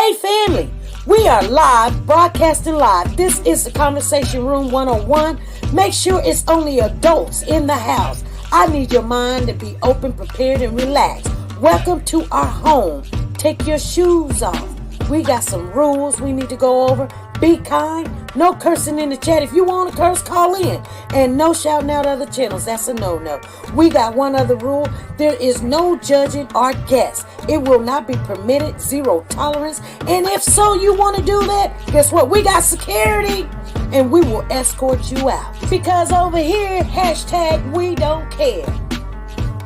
Hey family, we are live, broadcasting live. This is the Conversation Room 101. Make sure it's only adults in the house. I need your mind to be open, prepared, and relaxed. Welcome to our home. Take your shoes off. We got some rules we need to go over. Be kind. No cursing in the chat. If you want to curse, call in. And no shouting out other channels. That's a no-no. We got one other rule. There is no judging our guests. It will not be permitted. Zero tolerance. And if so, you want to do that, guess what? We got security. And we will escort you out. Because over here, hashtag we don't care.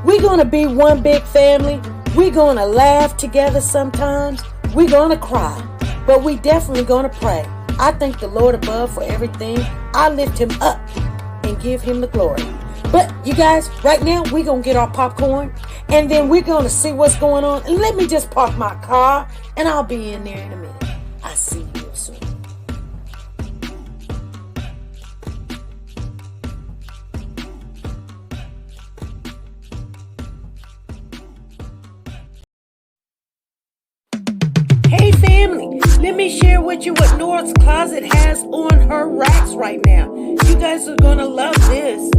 We're going to be one big family. We're going to laugh together sometimes. We're going to cry. But we definitely going to pray. I thank the Lord above for everything. I lift him up and give him the glory. But you guys, right now, we're going to get our popcorn. And then we're going to see what's going on. And let me just park my car. And I'll be in there in a minute. I'll see you soon. Hey family, let me share with you what Nora's closet has on her racks right now. You guys are gonna love this.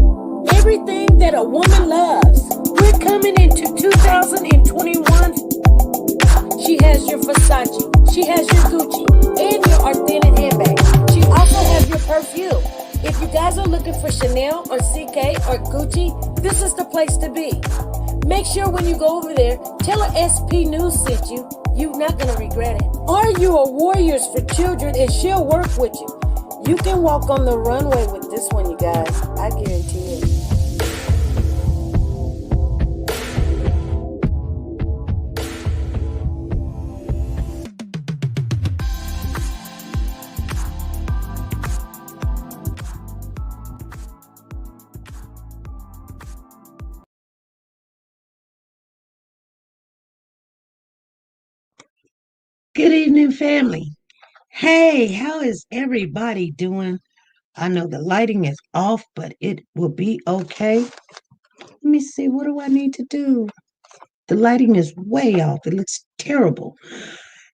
Everything that a woman loves. We're coming into 2021. She has your Versace, she has your Gucci, and your authentic handbag. She also has your perfume. If you guys are looking for Chanel or CK or Gucci, this is the place to be. Make sure when you go over there, tell her SP News sent you. You're not going to regret it. Are you a Warriors for Children and she'll work with you? You can walk on the runway with this one, you guys. I guarantee it. Good evening, family. Hey, how is everybody doing? I know the lighting is off, but it will be okay. Let me see, what do I need to do? The lighting is way off. It looks terrible.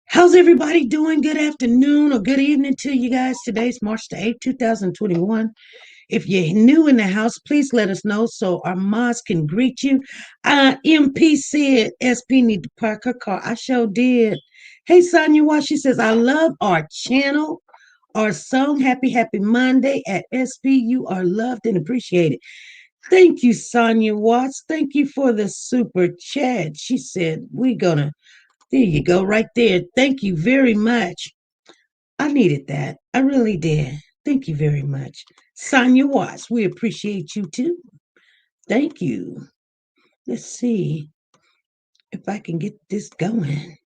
How's everybody doing? Good afternoon or good evening to you guys. Today's March the 8th, 2021. If you're new in the house, please let us know so our mods can greet you. MP said SP need to park her car. I sure did. Hey, Sonia Watt, she says, I love our channel, our song, Happy Happy Monday at SP. You are loved and appreciated. Thank you, Sonia Watts. Thank you for the super chat. She said, there you go, right there. Thank you very much. I needed that. I really did. Thank you very much. Sonia Watts, we appreciate you too. Thank you. Let's see if I can get this going.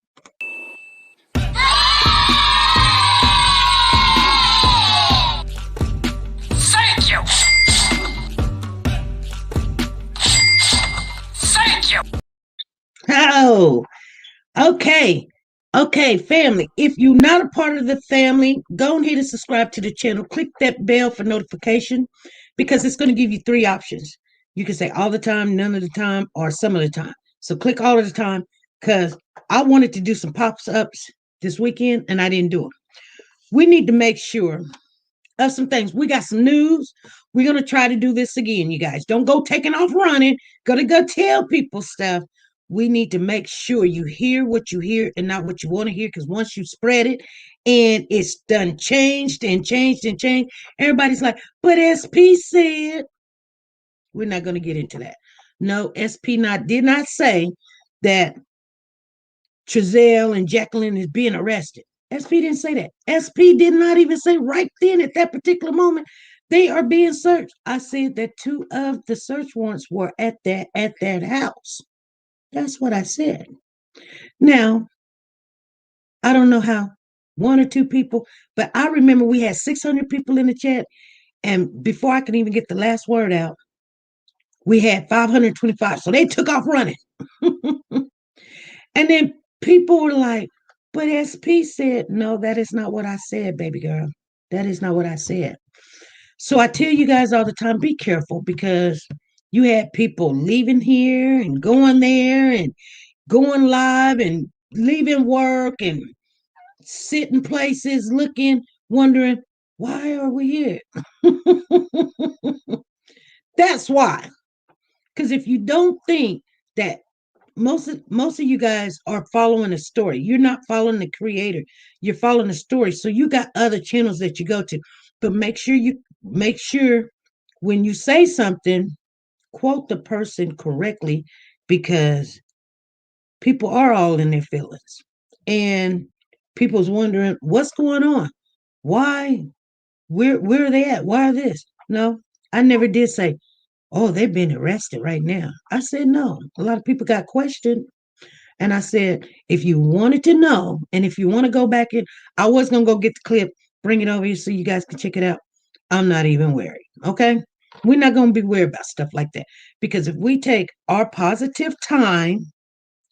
Thank you. Thank you. Oh, okay. Okay, family, if you're not a part of the family, go ahead and subscribe to the channel. Click that bell for notification because it's going to give you three options. You can say all the time, none of the time, or some of the time. So click all of the time because I wanted to do some pops-ups this weekend and I didn't do them. We need to make sure of some things. We got some news. We're going to try to do this again, you guys. Don't go taking off running. Go tell people stuff. We need to make sure you hear what you hear and not what you want to hear, because once you spread it and it's done changed and changed and changed, everybody's like, but SP said, we're not going to get into that. No, SP did not say that Trezelle and Jacqueline is being arrested. SP didn't say that. SP did not even say right then at that particular moment they are being searched. I said that 2 of the search warrants were at that house. That's what I said. Now, I don't know how 1 or 2 people, but I remember we had 600 people in the chat, and before I could even get the last word out, we had 525. So they took off running. And then people were like, but SP said, no, that is not what I said, baby girl. That is not what I said. So I tell you guys all the time, be careful, because you had people leaving here and going there and going live and leaving work and sitting places, looking, wondering, why are we here? That's why. Because if you don't think that most of you guys are following a story, you're not following the creator. You're following a story. So you got other channels that you go to, but make sure when you say something, quote the person correctly, because people are all in their feelings, and people's wondering what's going on. Why? Where are they at? Why are this? No, I never did say, oh, they've been arrested right now. I said no. A lot of people got questioned. And I said, if you wanted to know, and if you want to go back in, I was gonna go get the clip, bring it over here so you guys can check it out. I'm not even worried. Okay. We're not gonna be worried about stuff like that. Because if we take our positive time,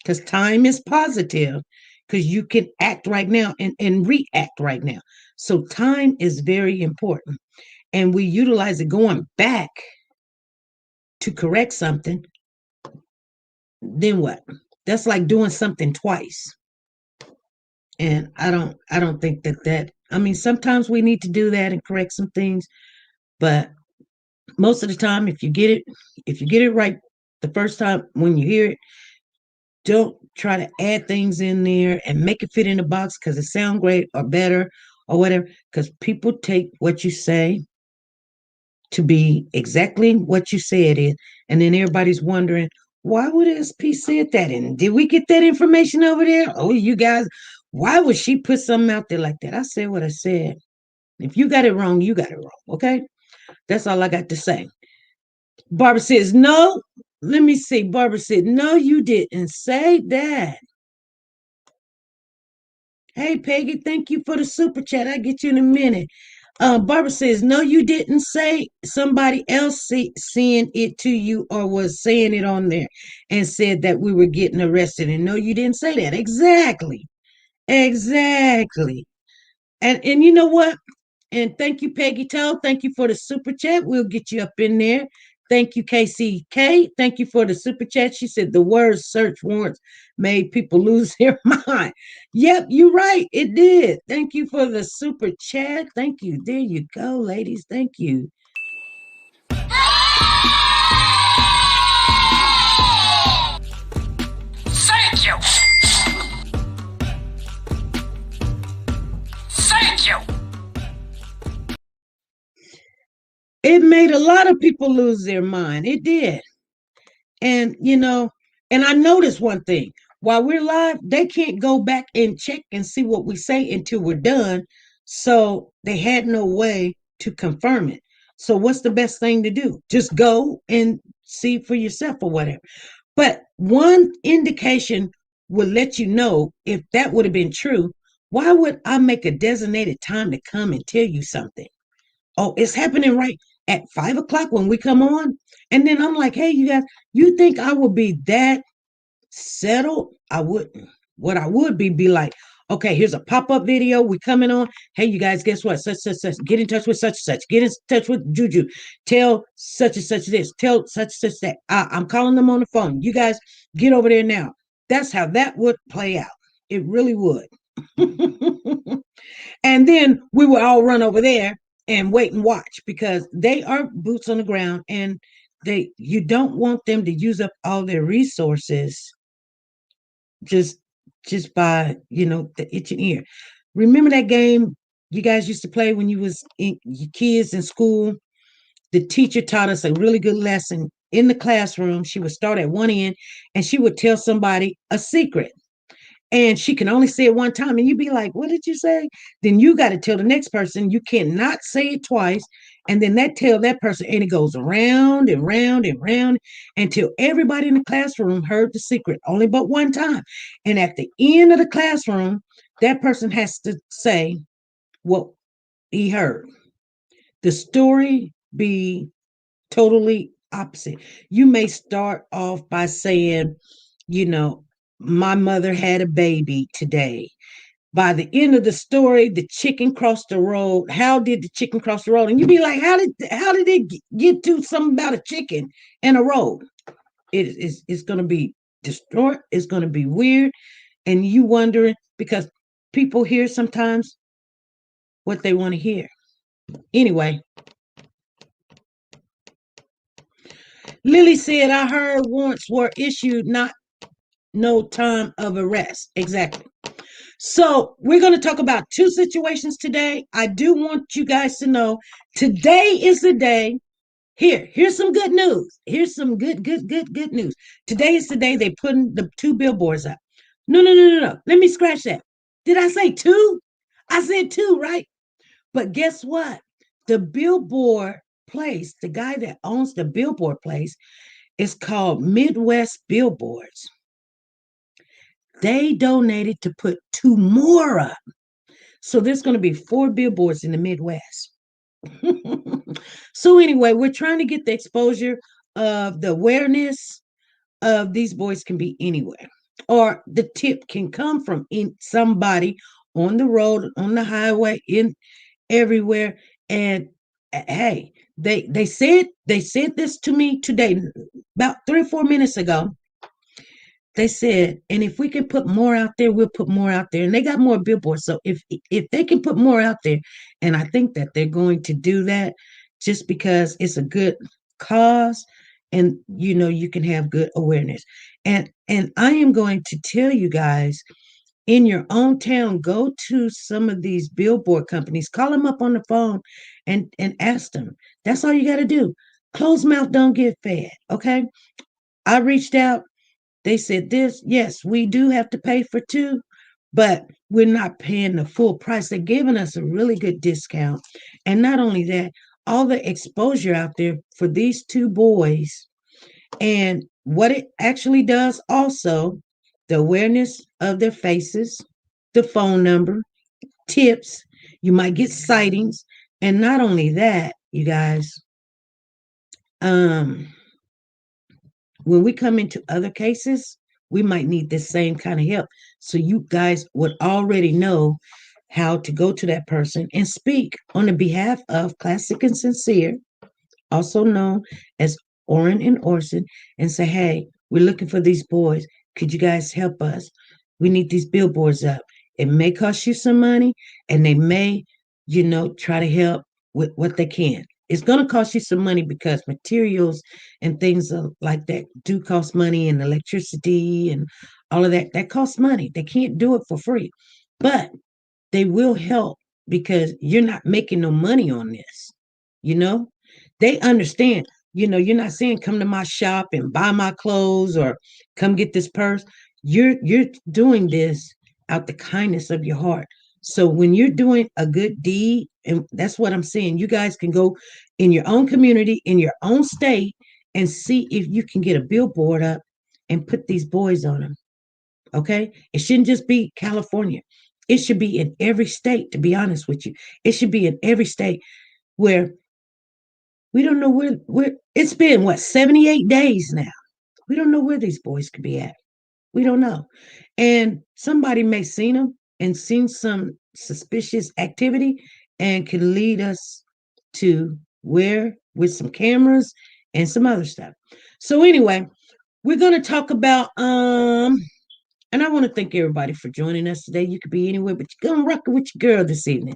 because time is positive, because you can act right now and react right now. So time is very important. And we utilize it going back to correct something, then what? That's like doing something twice. And I don't think that I mean, sometimes we need to do that and correct some things, but most of the time, if you get it right the first time when you hear it, don't try to add things in there and make it fit in the box because it sounds great or better or whatever, because people take what you say to be exactly what you say it is. And then everybody's wondering, why would SP said that? And did we get that information over there? Oh, you guys, why would she put something out there like that? I said what I said. If you got it wrong, you got it wrong. Okay. That's all I got to say. Barbara says, no. Let me see. Barbara said, no, you didn't say that. Hey, Peggy, thank you for the super chat. I'll get you in a minute. Barbara says, no, you didn't say somebody else seeing it to you or was saying it on there and said that we were getting arrested. And no, you didn't say that. Exactly. Exactly. And you know what? And thank you, Peggy Toe. Thank you for the super chat. We'll get you up in there. Thank you, KCK. Thank you for the super chat. She said the word search warrants made people lose their mind. Yep, you're right. It did. Thank you for the super chat. Thank you. There you go, ladies. Thank you. Thank you. Thank you. It made a lot of people lose their mind. It did. And, and I noticed one thing while we're live, they can't go back and check and see what we say until we're done. So they had no way to confirm it. So, what's the best thing to do? Just go and see for yourself or whatever. But one indication would let you know if that would have been true. Why would I make a designated time to come and tell you something? Oh, it's happening right at 5 o'clock when we come on. And then I'm like, hey, you guys, you think I would be that settled? I wouldn't. What I would be like, okay, here's a pop-up video. We coming on. Hey, you guys, guess what? Such. Get in touch with such and such. Get in touch with Juju. Tell such and such this. Tell such and such that. I'm calling them on the phone. You guys get over there now. That's how that would play out. It really would. And then we would all run over there and wait and watch because they are boots on the ground, and you don't want them to use up all their resources just by the itching ear. Remember that game you guys used to play when you was kids in school? The teacher taught us a really good lesson in the classroom. She would start at one end and she would tell somebody a secret, and she can only say it one time, and you'd be like, what did you say? Then you got to tell the next person. You cannot say it twice. And then tell that person, and it goes around and round and round until everybody in the classroom heard the secret only but one time. And at the end of the classroom, that person has to say what he heard. The story be totally opposite. You may start off by saying, you know, my mother had a baby today. By the end of the story, the chicken crossed the road. How did the chicken cross the road? And you'd be like, how did it get to something about a chicken and a road? It's going to be distort. It's going to be weird, and you wondering because people hear sometimes what they want to hear. Anyway, Lily said, I heard warrants were issued, not no time of arrest. Exactly. So we're going to talk about two situations today. I do want you guys to know today is the day. Here's some good news. Here's some good news. Today is the day they putting the two billboards up. No. Let me scratch that. Did I say two? I said two, right? But guess what? The billboard place, the guy that owns the billboard place, is called Midwest Billboards. They donated to put two more up. So there's going to be four billboards in the Midwest. So anyway, we're trying to get the exposure of the awareness of these boys can be anywhere. Or the tip can come from somebody on the road, on the highway, in everywhere. And hey, they said this to me today, about 3 or 4 minutes ago. They said, and if we can put more out there, we'll put more out there. And they got more billboards. So if they can put more out there, and I think that they're going to do that just because it's a good cause, and you can have good awareness. And I am going to tell you guys, in your own town, go to some of these billboard companies, call them up on the phone and ask them. That's all you got to do. Closed mouth don't get fed. Okay. I reached out. They said this, yes, we do have to pay for two, but we're not paying the full price. They're giving us a really good discount. And not only that, all the exposure out there for these two boys and what it actually does also, the awareness of their faces, the phone number, tips, you might get sightings. And not only that, you guys, when we come into other cases, we might need the same kind of help. So you guys would already know how to go to that person and speak on the behalf of Classic and Sincere, also known as Oren and Orson, and say, hey, we're looking for these boys. Could you guys help us? We need these billboards up. It may cost you some money, and they may, try to help with what they can. It's going to cost you some money because materials and things like that do cost money, and electricity and all of that. That costs money. They can't do it for free, but they will help because you're not making no money on this. You know, they understand. You're not saying come to my shop and buy my clothes or come get this purse. You're doing this out the kindness of your heart. So when you're doing a good deed, and that's what I'm saying, you guys can go in your own community, in your own state, and see if you can get a billboard up and put these boys on them. Okay? It shouldn't just be California. It should be in every state, to be honest with you. It should be in every state where we don't know where it's been, what, 78 days now. We don't know where these boys could be at. We don't know. And somebody may seen them and seen some suspicious activity and can lead us to where with some cameras and some other stuff. So anyway, we're going to talk about and I want to thank everybody for joining us today. You could be anywhere, but you're going to rock it with your girl this evening.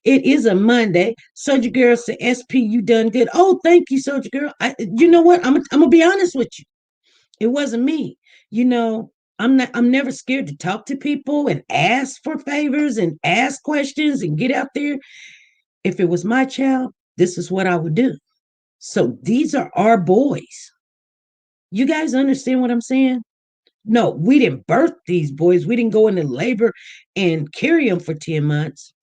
It is a Monday. Soldier Girl said, SP, you done good. Oh, thank you, Soldier Girl. You know what? I'm going to be honest with you. It wasn't me. I'm never scared to talk to people and ask for favors and ask questions and get out there. If it was my child, this is what I would do. So these are our boys. You guys understand what I'm saying? No, we didn't birth these boys. We didn't go into labor and carry them for 10 months.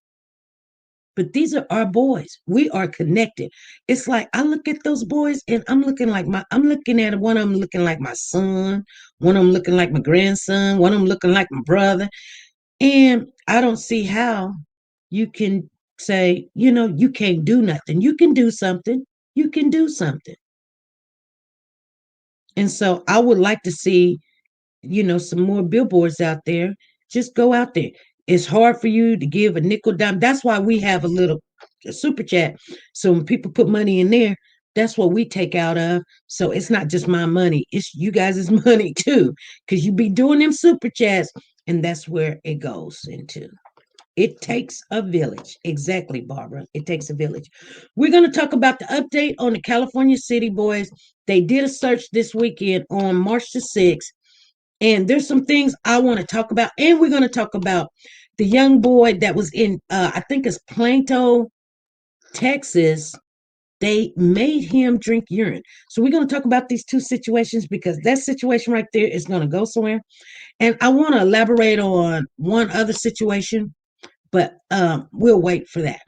But these are our boys. We are connected. It's like I look at those boys and I'm looking at one of them looking like my son, one of them looking like my grandson, one of them looking like my brother. And I don't see how you can say, you can't do nothing. You can do something. You can do something. And so I would like to see some more billboards out there. Just go out there. It's hard for you to give a nickel dime. That's why we have a super chat. So when people put money in there, that's what we take out of. So it's not just my money, it's you guys' money too. Because you be doing them super chats, and that's where it goes into. It takes a village. Exactly, Barbara. It takes a village. We're going to talk about the update on the California City Boys. They did a search this weekend on March the 6th. And there's some things I want to talk about. And we're going to talk about the young boy that was in, I think it's Plato, Texas. They made him drink urine. So we're going to talk about these two situations because that situation right there is going to go somewhere. And I want to elaborate on one other situation, but we'll wait for that.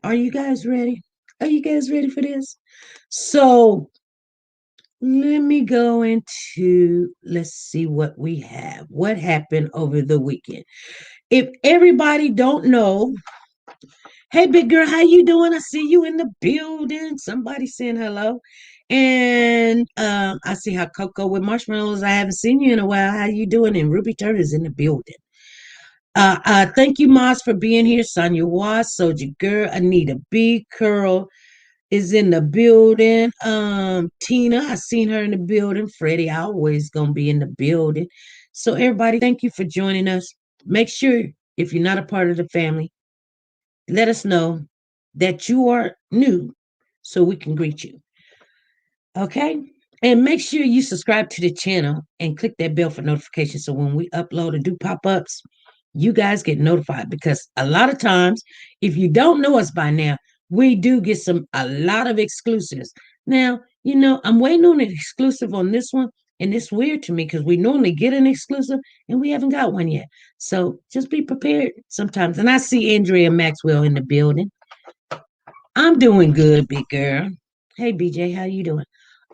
Are you guys ready? Are you guys ready for this? So let me go into, let's see what we have. What happened over the weekend? If everybody don't know, hey big girl, how you doing? I see you in the building. Somebody saying hello. And I see how Coco with marshmallows. I haven't seen you in a while. How you doing? And Ruby Turner's in the building. Thank you, Moss, for being here. Sonia Watts, Soldier Girl, Anita B. Curl is in the building. Tina, I seen her in the building. Freddie always gonna be in the building. So everybody, thank you for joining us. Make sure if you're not a part of the family, let us know that you are new so we can greet you. Okay? And make sure you subscribe to the channel and click that bell for notifications so when we upload and do pop-ups, you guys get notified because a lot of times, if you don't know us by now, we do get a lot of exclusives. Now, I'm waiting on an exclusive on this one, and it's weird to me because we normally get an exclusive and we haven't got one yet. So just be prepared sometimes. And I see Andrea Maxwell in the building. I'm doing good, big girl. Hey, BJ, how you doing?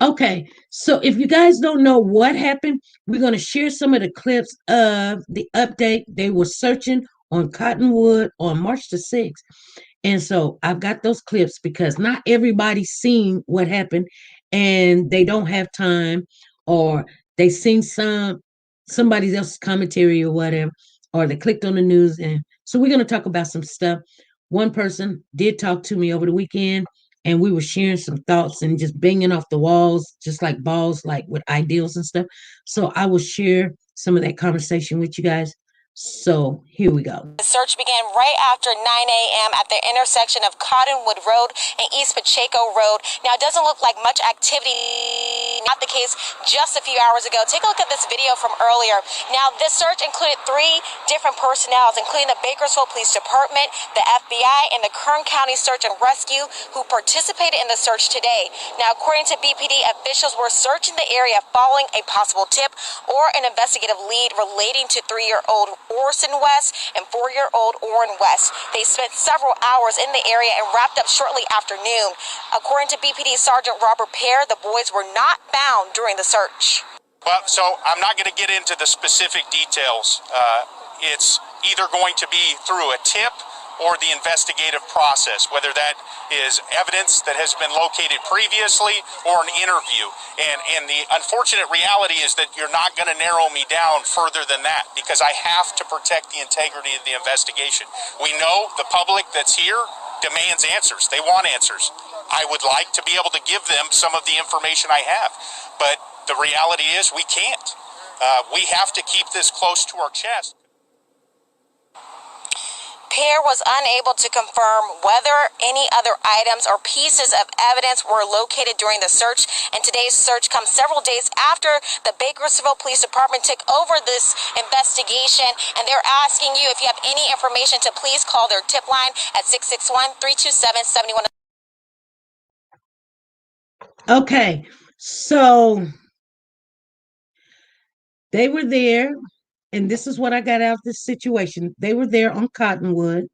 Okay, so if you guys don't know what happened, we're going to share some of the clips of the update. They were searching on Cottonwood on March the 6th. And so I've got those clips because not everybody's seen what happened and they don't have time or they seen somebody else's commentary or whatever, or they clicked on the news. And so we're going to talk about some stuff. One person did talk to me over the weekend and we were sharing some thoughts and just banging off the walls, just like balls, like with ideals and stuff. So I will share some of that conversation with you guys. So here we go. The search began right after 9 a.m. at the intersection of Cottonwood Road and East Pacheco Road. Now, it doesn't look like much activity, not the case just a few hours ago. Take a look at this video from earlier. Now, this search included 3 different personnel, including the Bakersfield Police Department, the FBI, and the Kern County Search and Rescue, who participated in the search today. Now, according to BPD, officials were searching the area following a possible tip or an investigative lead relating to 3-year-old Orson West and 4-year-old Orrin West. They spent several hours in the area and wrapped up shortly after noon. According to BPD Sergeant Robert Pear, the boys were not found during the search. Well, so I'm not going to get into the specific details. It's either going to be through a tip or the investigative process, whether that is evidence that has been located previously or an interview. And the unfortunate reality is that you're not going to narrow me down further than that because I have to protect the integrity of the investigation. We know the public that's here demands answers. They want answers. I would like to be able to give them some of the information I have, but the reality is we can't. We have to keep this close to our chest. Pear was unable to confirm whether any other items or pieces of evidence were located during the search, and today's search comes several days after the Bakersfield Police Department took over this investigation, and they're asking you if you have any information to please call their tip line at 661-327-71. Okay, so they were there, and this is what I got out of this situation. They were there on Cottonwood.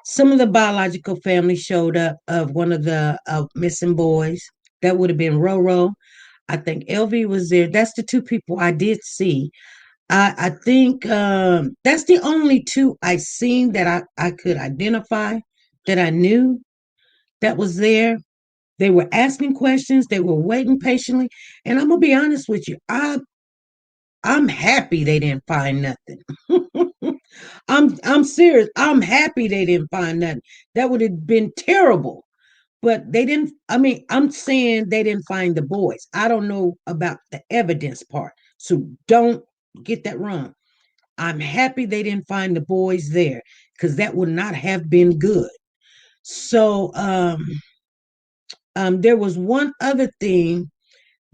Some of the biological family showed up of one of the missing boys. That would have been Roro. I think LV was there. That's the 2 people I did see. I think that's the only 2 I seen that I could identify that I knew that was there. They were asking questions. They were waiting patiently. And I'm gonna be honest with you. I'm happy they didn't find nothing. I'm serious. I'm happy they didn't find nothing. That would have been terrible. But they didn't. I mean, I'm saying they didn't find the boys. I don't know about the evidence part. So don't get that wrong. I'm happy they didn't find the boys there because that would not have been good. So there was one other thing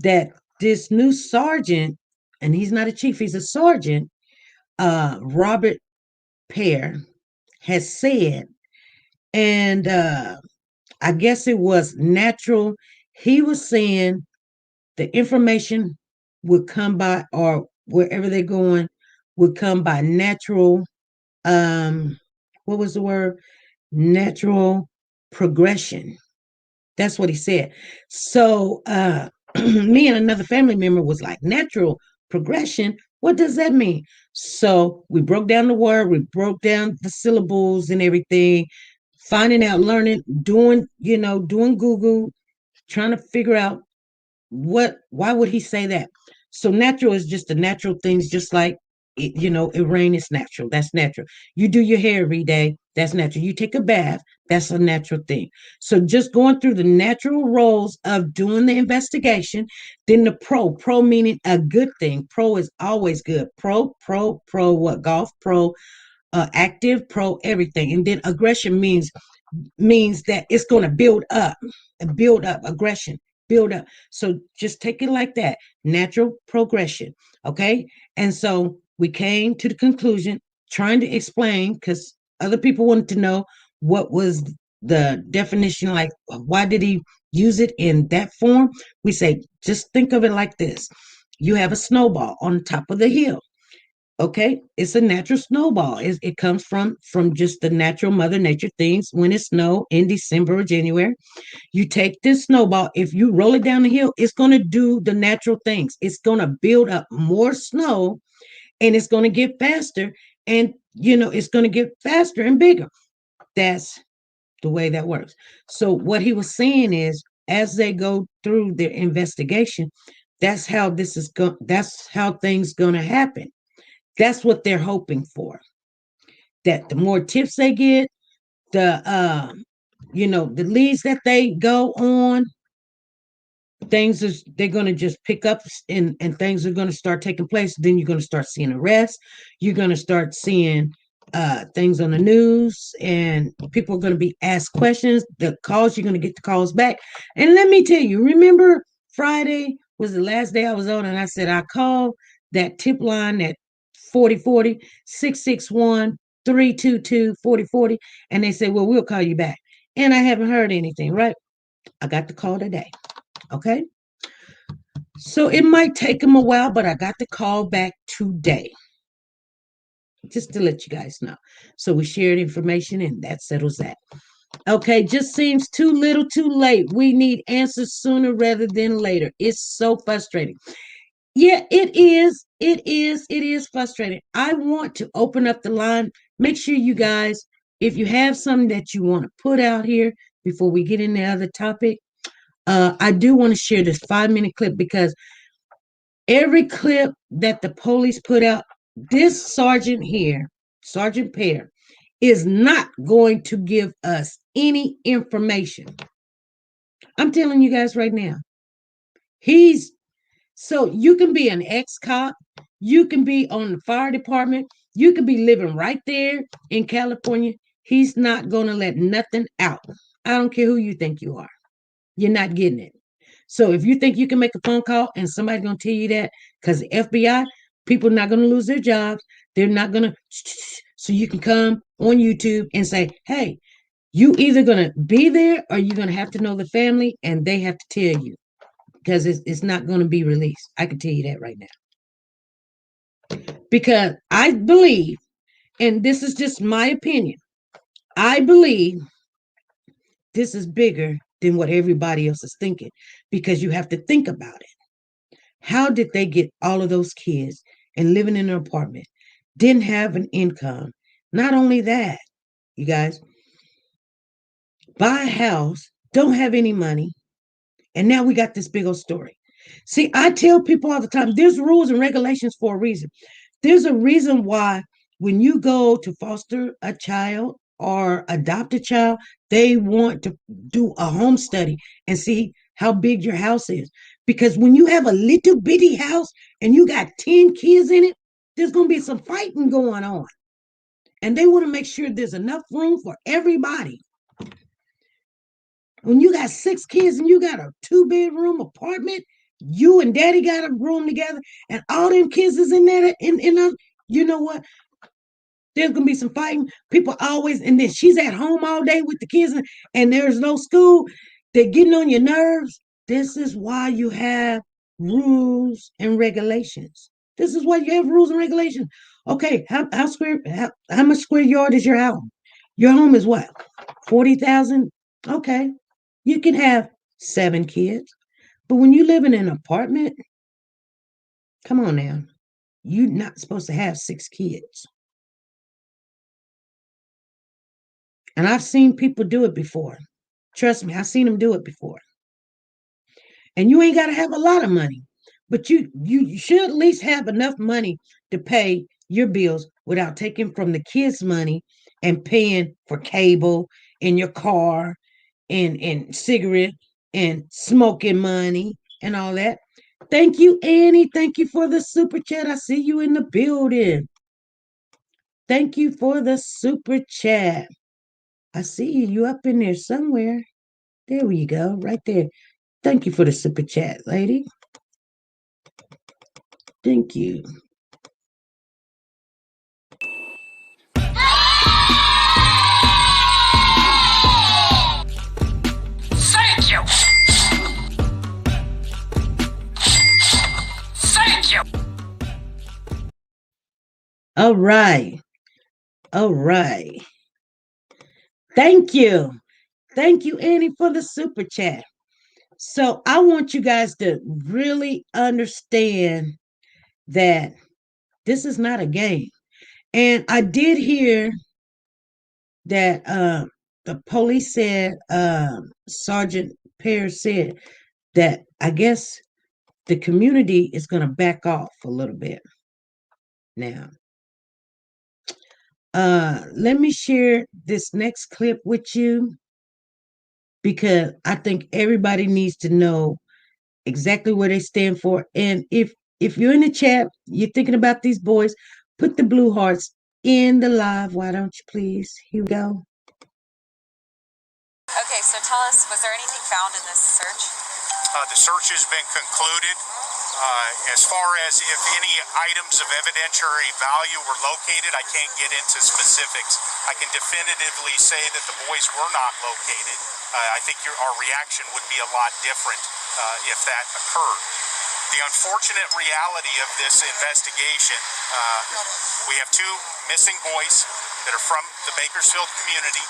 that this new sergeant, and he's not a chief, he's a sergeant, Robert Pear, has said, and I guess it was natural. He was saying the information would come by, or wherever they're going, would come by natural, um, what was the word? Natural progression. That's what he said. So me and another family member was like, natural progression? What does that mean? So we broke down the word, we broke down the syllables and everything, finding out, learning, doing Google, trying to figure out why would he say that. So natural is just the natural things, just like it rain is natural. That's natural. You do your hair every day, that's natural. You take a bath, that's a natural thing. So just going through the natural roles of doing the investigation. Then the pro meaning a good thing. Pro is always good. Pro what? Golf pro, active pro, everything. And then aggression means that it's going to build up and build up aggression, build up. So just take it like that, natural progression. Okay. And so we came to the conclusion, trying to explain, because other people wanted to know what was the definition, like why did he use it in that form. We say, just think of it like this: you have a snowball on top of the hill. Okay, it's a natural snowball. It comes from just the natural mother nature things. When it snow in December or January, you take this snowball, if you roll it down the hill, it's going to do the natural things. It's going to build up more snow, and it's going to get faster, and it's going to get faster and bigger. That's the way that works. So what he was saying is, as they go through their investigation, that's how things going to happen. That's what they're hoping for. That the more tips they get, the leads that they go on, they're going to just pick up, and things are going to start taking place. Then you're going to start seeing arrests. You're going to start seeing things on the news, and people are going to be asked questions. The calls, you're going to get the calls back. And let me tell you, remember Friday was the last day I was on, and I said I called that tip line at 4040 661 322 4040, and they said, well, we'll call you back. And I haven't heard anything, right? I got the call today. Okay. So it might take them a while, but I got the call back today, just to let you guys know. So we shared information, and that settles that. Okay, just seems too little too late. We need answers sooner rather than later. It's so frustrating. Yeah, it is. It is frustrating. I want to open up the line. Make sure you guys, if you have something that you want to put out here before we get into the other topic, I do want to share this 5-minute clip, because every clip that the police put out, this sergeant here, Sergeant Pear, is not going to give us any information. I'm telling you guys right now. So you can be an ex-cop, you can be on the fire department, you can be living right there in California. He's not going to let nothing out. I don't care who you think you are. You're not getting it. So if you think you can make a phone call and somebody's going to tell you that, because the FBI, people are not going to lose their jobs. They're not going to, so you can come on YouTube and say, hey, you either going to be there, or you're going to have to know the family, and they have to tell you, because it's not going to be released. I can tell you that right now. Because I believe, and this is just my opinion, I believe this is bigger than what everybody else is thinking, because you have to think about it. How did they get all of those kids and living in an apartment, didn't have an income? Not only that, you guys, buy a house, don't have any money, and now we got this big old story. See, I tell people all the time, there's rules and regulations for a reason. There's a reason why when you go to foster a child or adopt a child, they want to do a home study and see how big your house is. Because when you have a little bitty house and you got 10 kids in it, there's going to be some fighting going on. And they want to make sure there's enough room for everybody. When you got 6 kids and you got a 2-bedroom apartment, you and daddy got a room together, and all them kids is in there, you know what? There's gonna be some fighting. People always, and then she's at home all day with the kids, and there's no school. They're getting on your nerves. This is why you have rules and regulations. This is why you have rules and regulations. Okay, how much square yard is your home? Your home is what? 40,000? Okay. You can have 7 kids. But when you live in an apartment, come on now. You're not supposed to have 6 kids. And I've seen people do it before. Trust me, I've seen them do it before. And you ain't got to have a lot of money, but you should at least have enough money to pay your bills without taking from the kids' money and paying for cable in your car and cigarette and smoking money and all that. Thank you, Annie. Thank you for the super chat. I see you in the building. Thank you for the super chat. I see you. You up in there somewhere. There we go. Right there. Thank you for the super chat, lady. Thank you. Thank you. Thank you. All right. All right. Thank you. Thank you, Annie, for the super chat. So I want you guys to really understand that this is not a game. And I did hear that the police said, Sergeant Pears said that I guess the community is going to back off a little bit now. Let me share this next clip with you because I think everybody needs to know exactly where they stand for. And if you're in the chat, you're thinking about these boys, put the blue hearts in the live. Why don't you please? Here we go. Okay, so tell us, was there anything found in this search? The search has been concluded. As far as if any items of evidentiary value were located, I can't get into specifics. I can definitively say that the boys were not located. I think our reaction would be a lot different if that occurred. The unfortunate reality of this investigation, we have 2 missing boys that are from the Bakersfield community.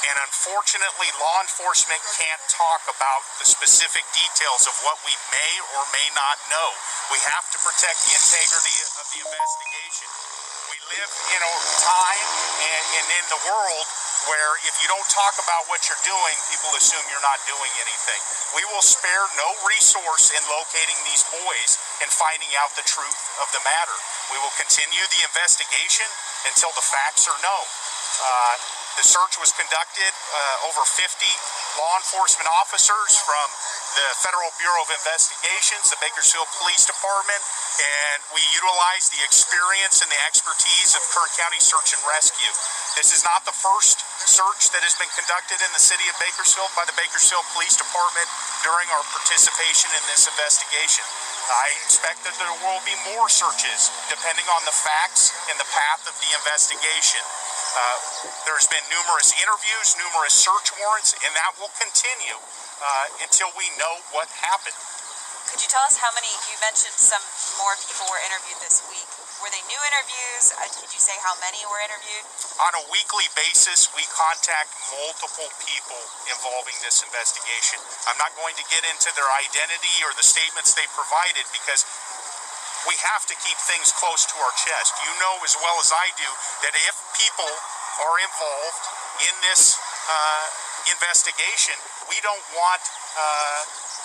And unfortunately, law enforcement can't talk about the specific details of what we may or may not know. We have to protect the integrity of the investigation. We live in a time and in the world where if you don't talk about what you're doing, people assume you're not doing anything. We will spare no resource in locating these boys and finding out the truth of the matter. We will continue the investigation until the facts are known. The search was conducted, over 50 law enforcement officers from the Federal Bureau of Investigations, the Bakersfield Police Department, and we utilized the experience and the expertise of Kern County Search and Rescue. This is not the first search that has been conducted in the city of Bakersfield by the Bakersfield Police Department during our participation in this investigation. I expect that there will be more searches depending on the facts and the path of the investigation. There's been numerous interviews, numerous search warrants, and that will continue until we know what happened. Could you tell us how many, you mentioned some more people were interviewed this week. Were they new interviews? Could you say how many were interviewed? On a weekly basis, we contact multiple people involving this investigation. I'm not going to get into their identity or the statements they provided because we have to keep things close to our chest. You know as well as I do that if people are involved in this investigation, we don't want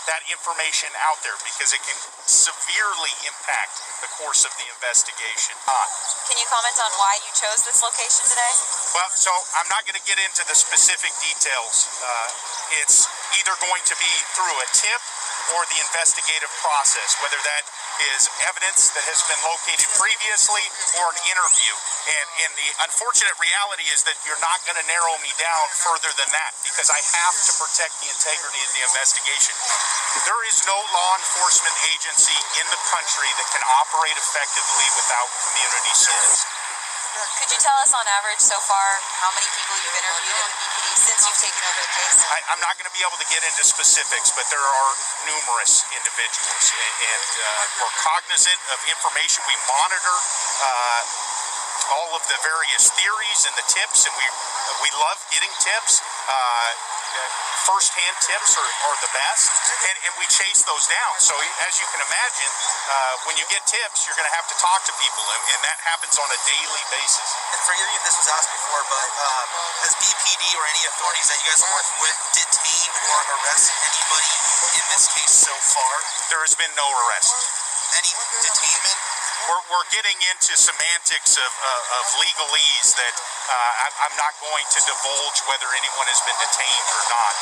that information out there because it can severely impact the course of the investigation. Can you comment on why you chose this location today? Well, so I'm not going to get into the specific details. It's either going to be through a tip or the investigative process, whether that is evidence that has been located previously or an interview. And the unfortunate reality is that you're not going to narrow me down further than that because I have to protect the integrity of the investigation. There is no law enforcement agency in the country that can operate effectively without community service. Could you tell us on average so far how many people you've interviewed at BPD since you've taken over the case? I'm not going to be able to get into specifics, but there are numerous individuals, and we're cognizant of information. We monitor all of the various theories and the tips, and we love getting tips. First-hand tips are the best, and we chase those down. So as you can imagine, when you get tips, you're going to have to talk to people, and that happens on a daily basis. And forgive me if this was asked before, but has BPD or any authorities that you guys work with detained or arrested anybody in this case so far? There has been no arrest. Any detainment? We're getting into semantics of legalese that I'm not going to divulge whether anyone has been detained or not.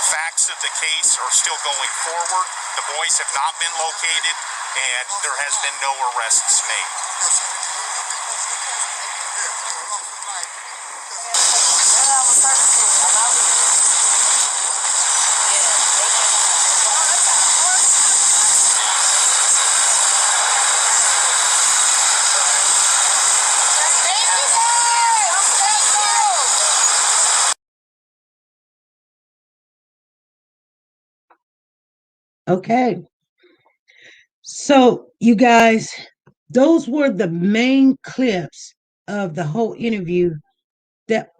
The facts of the case are still going forward. The boys have not been located, and there has been no arrests made. Okay. So, you guys, those were the main clips of the whole interview that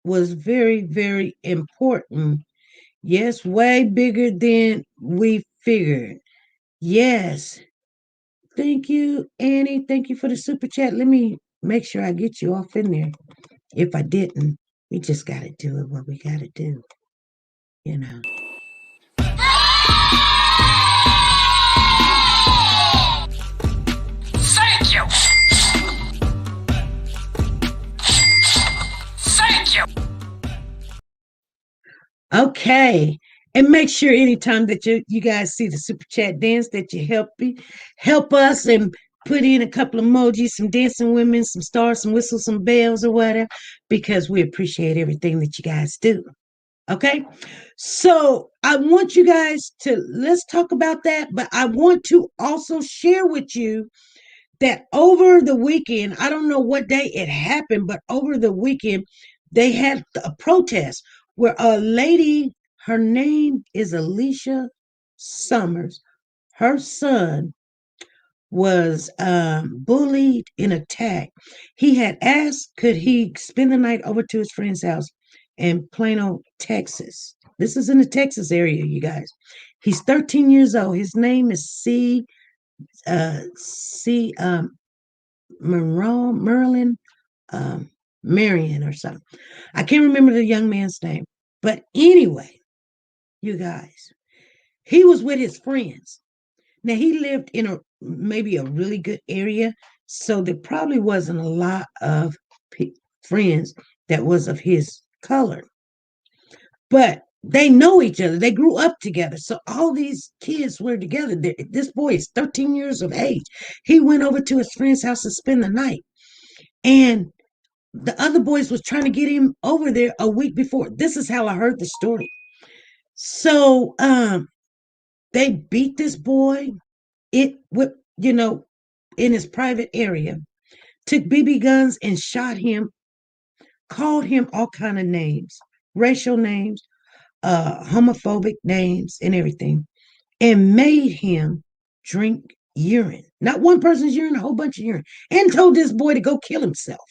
was very, very important. Yes, way bigger than we figured. Yes. Thank you, Annie. Thank you for the super chat. Let me make sure I get you off in there. If I didn't, we just got to do it what we got to do. You know. Thank you. Thank you. Okay. And make sure anytime that you guys see the super chat dance that you help us and put in a couple of emojis, some dancing women, some stars, some whistles, some bells or whatever, because we appreciate everything that you guys do. Okay. So I want you guys let's talk about that, but I want to also share with you that over the weekend, I don't know what day it happened, but over the weekend, they had a protest where a lady, her name is Alicia Summers, her son was bullied and attacked. He had asked, could he spend the night over to his friend's house in Plano, Texas. This is in the Texas area, you guys. He's 13 years old. His name is Merlin Marion or something. I can't remember the young man's name. But anyway, you guys, he was with his friends. Now, he lived in maybe a really good area, so there probably wasn't a lot of friends that was of his color. But they know each other. They grew up together. So all these kids were together. This boy is 13 years of age. He went over to his friend's house to spend the night. And the other boys was trying to get him over there a week before. This is how I heard the story. So they beat this boy in his private area, took BB guns and shot him, called him all kind of names, racial names, homophobic names and everything, and made him drink urine. Not one person's urine, a whole bunch of urine, and told this boy to go kill himself.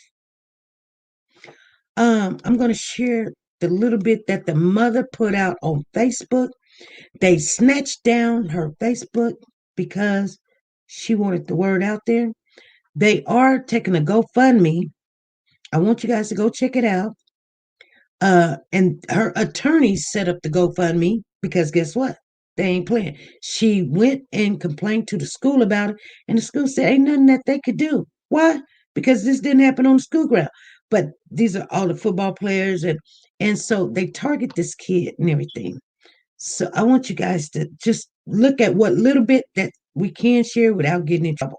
I'm going to share the little bit that the mother put out on Facebook. They snatched down her Facebook because she wanted the word out there. They are taking a GoFundMe. I want you guys to go check it out. And her attorney set up the GoFundMe because guess what? They ain't playing. She went and complained to the school about it, and the school said ain't nothing that they could do. Why? Because this didn't happen on the school ground. But these are all the football players, and so they target this kid and everything. So I want you guys to just look at what little bit that we can share without getting in trouble.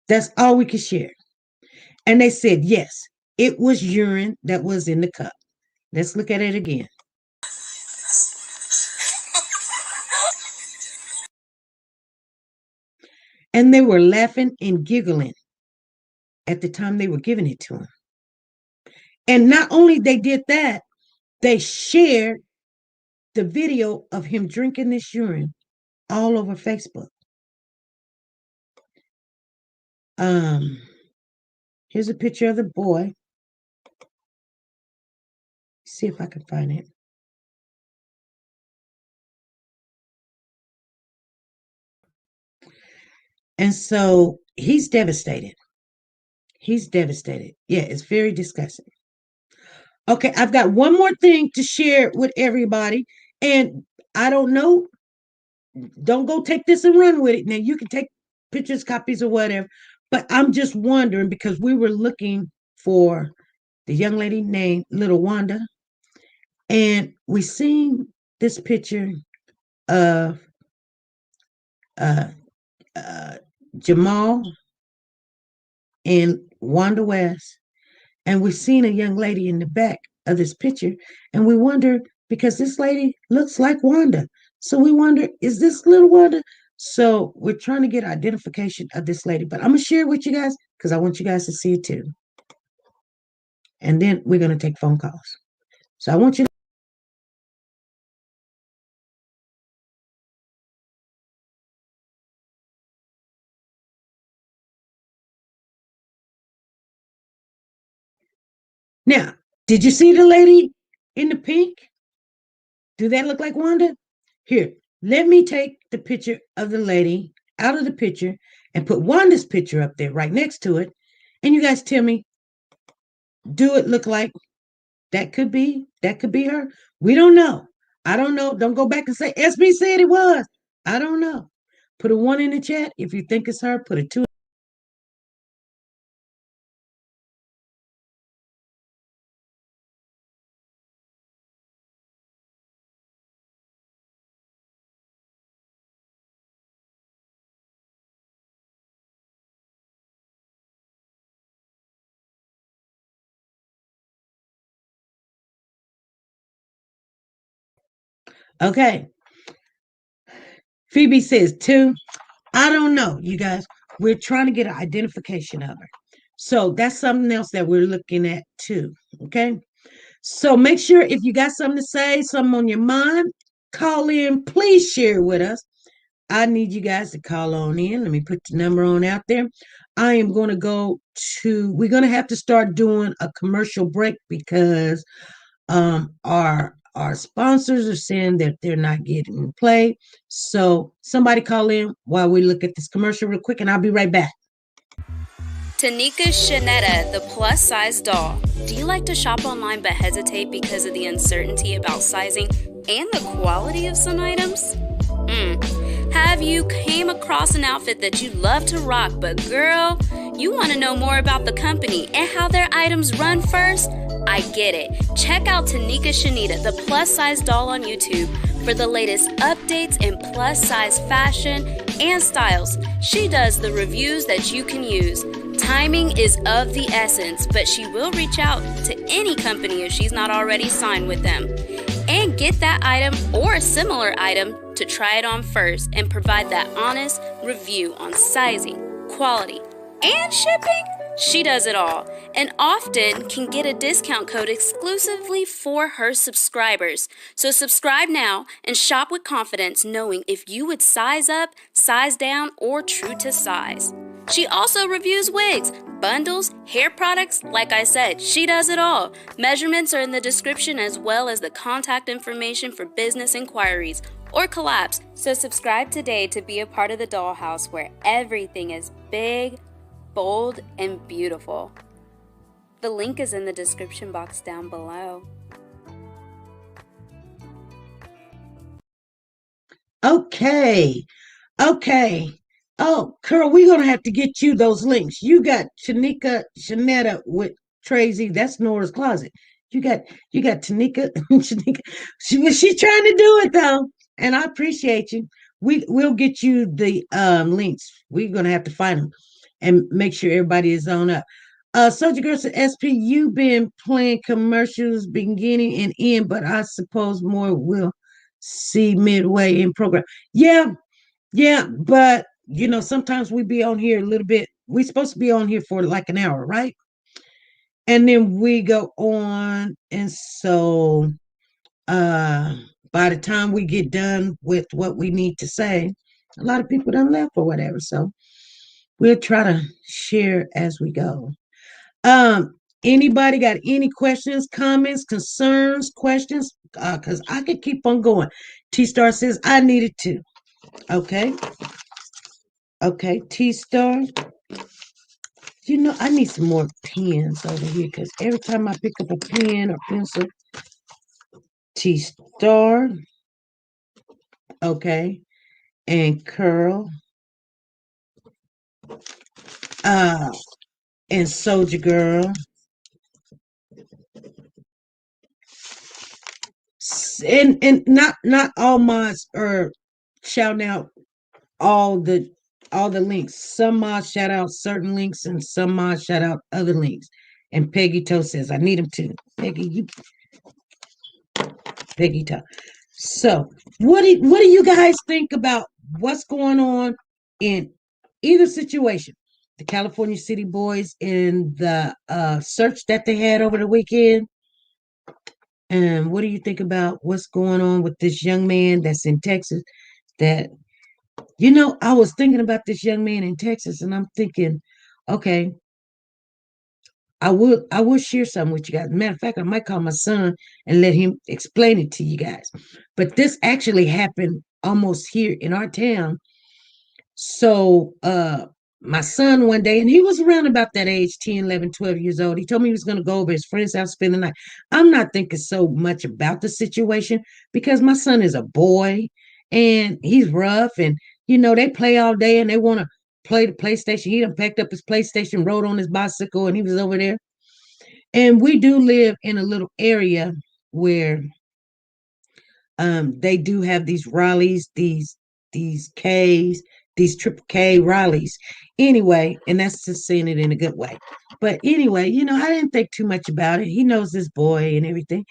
That's all we can share. And they said, yes, it was urine that was in the cup. Let's look at it again. And they were laughing and giggling at the time they were giving it to him. And not only they did that, they shared the video of him drinking this urine all over Facebook. Here's a picture of the boy. See if I can find it. And so he's devastated. He's devastated. Yeah, it's very disgusting. Okay, I've got one more thing to share with everybody. And I don't know. Don't go take this and run with it. Now, you can take pictures, copies, or whatever. But I'm just wondering because we were looking for the young lady named Little Wanda. And we seen this picture of Jamal and Wanda West. And we seen a young lady in the back of this picture. And we wonder, because this lady looks like Wanda. So we wonder, is this Little Wanda? So we're trying to get identification of this lady. But I'm going to share it with you guys because I want you guys to see it too. And then we're going to take phone calls. So I want you to. Now, did you see the lady in the pink? Do that look like Wanda? Here, let me take the picture of the lady out of the picture and put Wanda's picture up there right next to it. And you guys tell me, do it look like that could be her? We don't know. I don't know. Don't go back and say SB said it was. I don't know. Put a 1 in the chat. If you think it's her, put a 2. Okay. Phoebe says 2. I don't know, you guys. We're trying to get an identification of her. So that's something else that we're looking at too. Okay. So make sure if you got something to say, something on your mind, call in. Please share with us. I need you guys to call on in. Let me put the number on out there. I am going to we're going to have to start doing a commercial break because our sponsors are saying that they're not getting play. So somebody call in while we look at this commercial real quick, and I'll be right back. TeNika Shenette, the plus-size doll. Do you like to shop online but hesitate because of the uncertainty about sizing and the quality of some items? Have you came across an outfit that you love to rock, but girl, you want to know more about the company and how their items run first? I get it. Check out TeNika Shenette, the plus-size doll on YouTube for the latest updates in plus-size fashion and styles. She does the reviews that you can use. Timing is of the essence, but she will reach out to any company if she's not already signed with them. And get that item or a similar item to try it on first and provide that honest review on sizing, quality, and shipping. She does it all and often can get a discount code exclusively for her subscribers. So subscribe now and shop with confidence knowing if you would size up, size down, or true to size. She also reviews wigs, bundles, hair products. Like I said, she does it all. Measurements are in the description as well as the contact information for business inquiries or collapse. So subscribe today to be a part of the dollhouse where everything is big, bold, and beautiful. The link is in the description box down below. Okay. Oh, Curl, we're gonna have to get you those links. You got TeNika, Shenette with Tracy. That's Nora's closet. You got TeNika, Shanika. She's trying to do it though, and I appreciate you. We'll get you the links. We're gonna have to find them and make sure everybody is on up. Soldier Girl said, SP, you've been playing commercials beginning and end, but I suppose more will see midway in program. Yeah, but sometimes we be on here a little bit. We're supposed to be on here for like an hour, right? And then we go on, and so by the time we get done with what we need to say, a lot of people done left or whatever. So we'll try to share as we go. Anybody got any questions, comments, concerns, questions? Because I could keep on going. T-Star says I needed to. Okay. T-Star. I need some more pens over here because every time I pick up a pen or pencil, T-Star. Okay. And Curl. And Soldier Girl. And not all mods are shouting out all the links. Some mods shout out certain links and some mods shout out other links. And Peggy Toe says, I need them too. Peggy Toe. So what do you guys think about what's going on in either situation? The California City Boys in the search that they had over the weekend. And what do you think about what's going on with this young man that's in Texas that I was thinking about this young man in Texas and I'm thinking, okay, I will share something with you guys. Matter of fact, I might call my son and let him explain it to you guys. But this actually happened almost here in our town. So my son one day, and he was around about that age, 10, 11, 12 years old. He told me he was going to go over his friend's house, spend the night. I'm not thinking so much about the situation because my son is a boy and he's rough and, they play all day and they want to play the PlayStation. He done packed up his PlayStation, rode on his bicycle, and he was over there. And we do live in a little area where they do have these rallies, these Ks, these triple K rallies. Anyway, and that's just saying it in a good way. But anyway, I didn't think too much about it. He knows this boy and everything.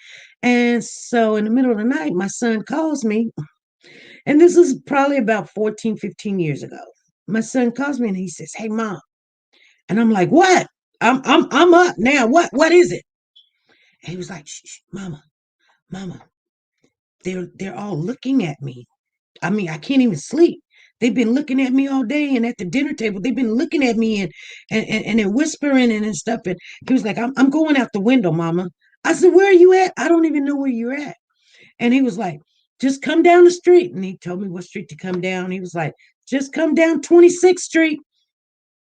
And so in the middle of the night, my son calls me. And this was probably about 14, 15 years ago. My son calls me and he says, Hey, Mom. And I'm like, what? I'm up now. What is it? And he was like, shh, Mama, they're all looking at me. I mean, I can't even sleep. They've been looking at me all day, and at the dinner table, they've been looking at me and they're whispering and stuff. And he was like, I'm going out the window, Mama. I said, where are you at? I don't even know where you're at. And he was like, just come down the street. And he told me what street to come down. He was like, just come down 26th Street.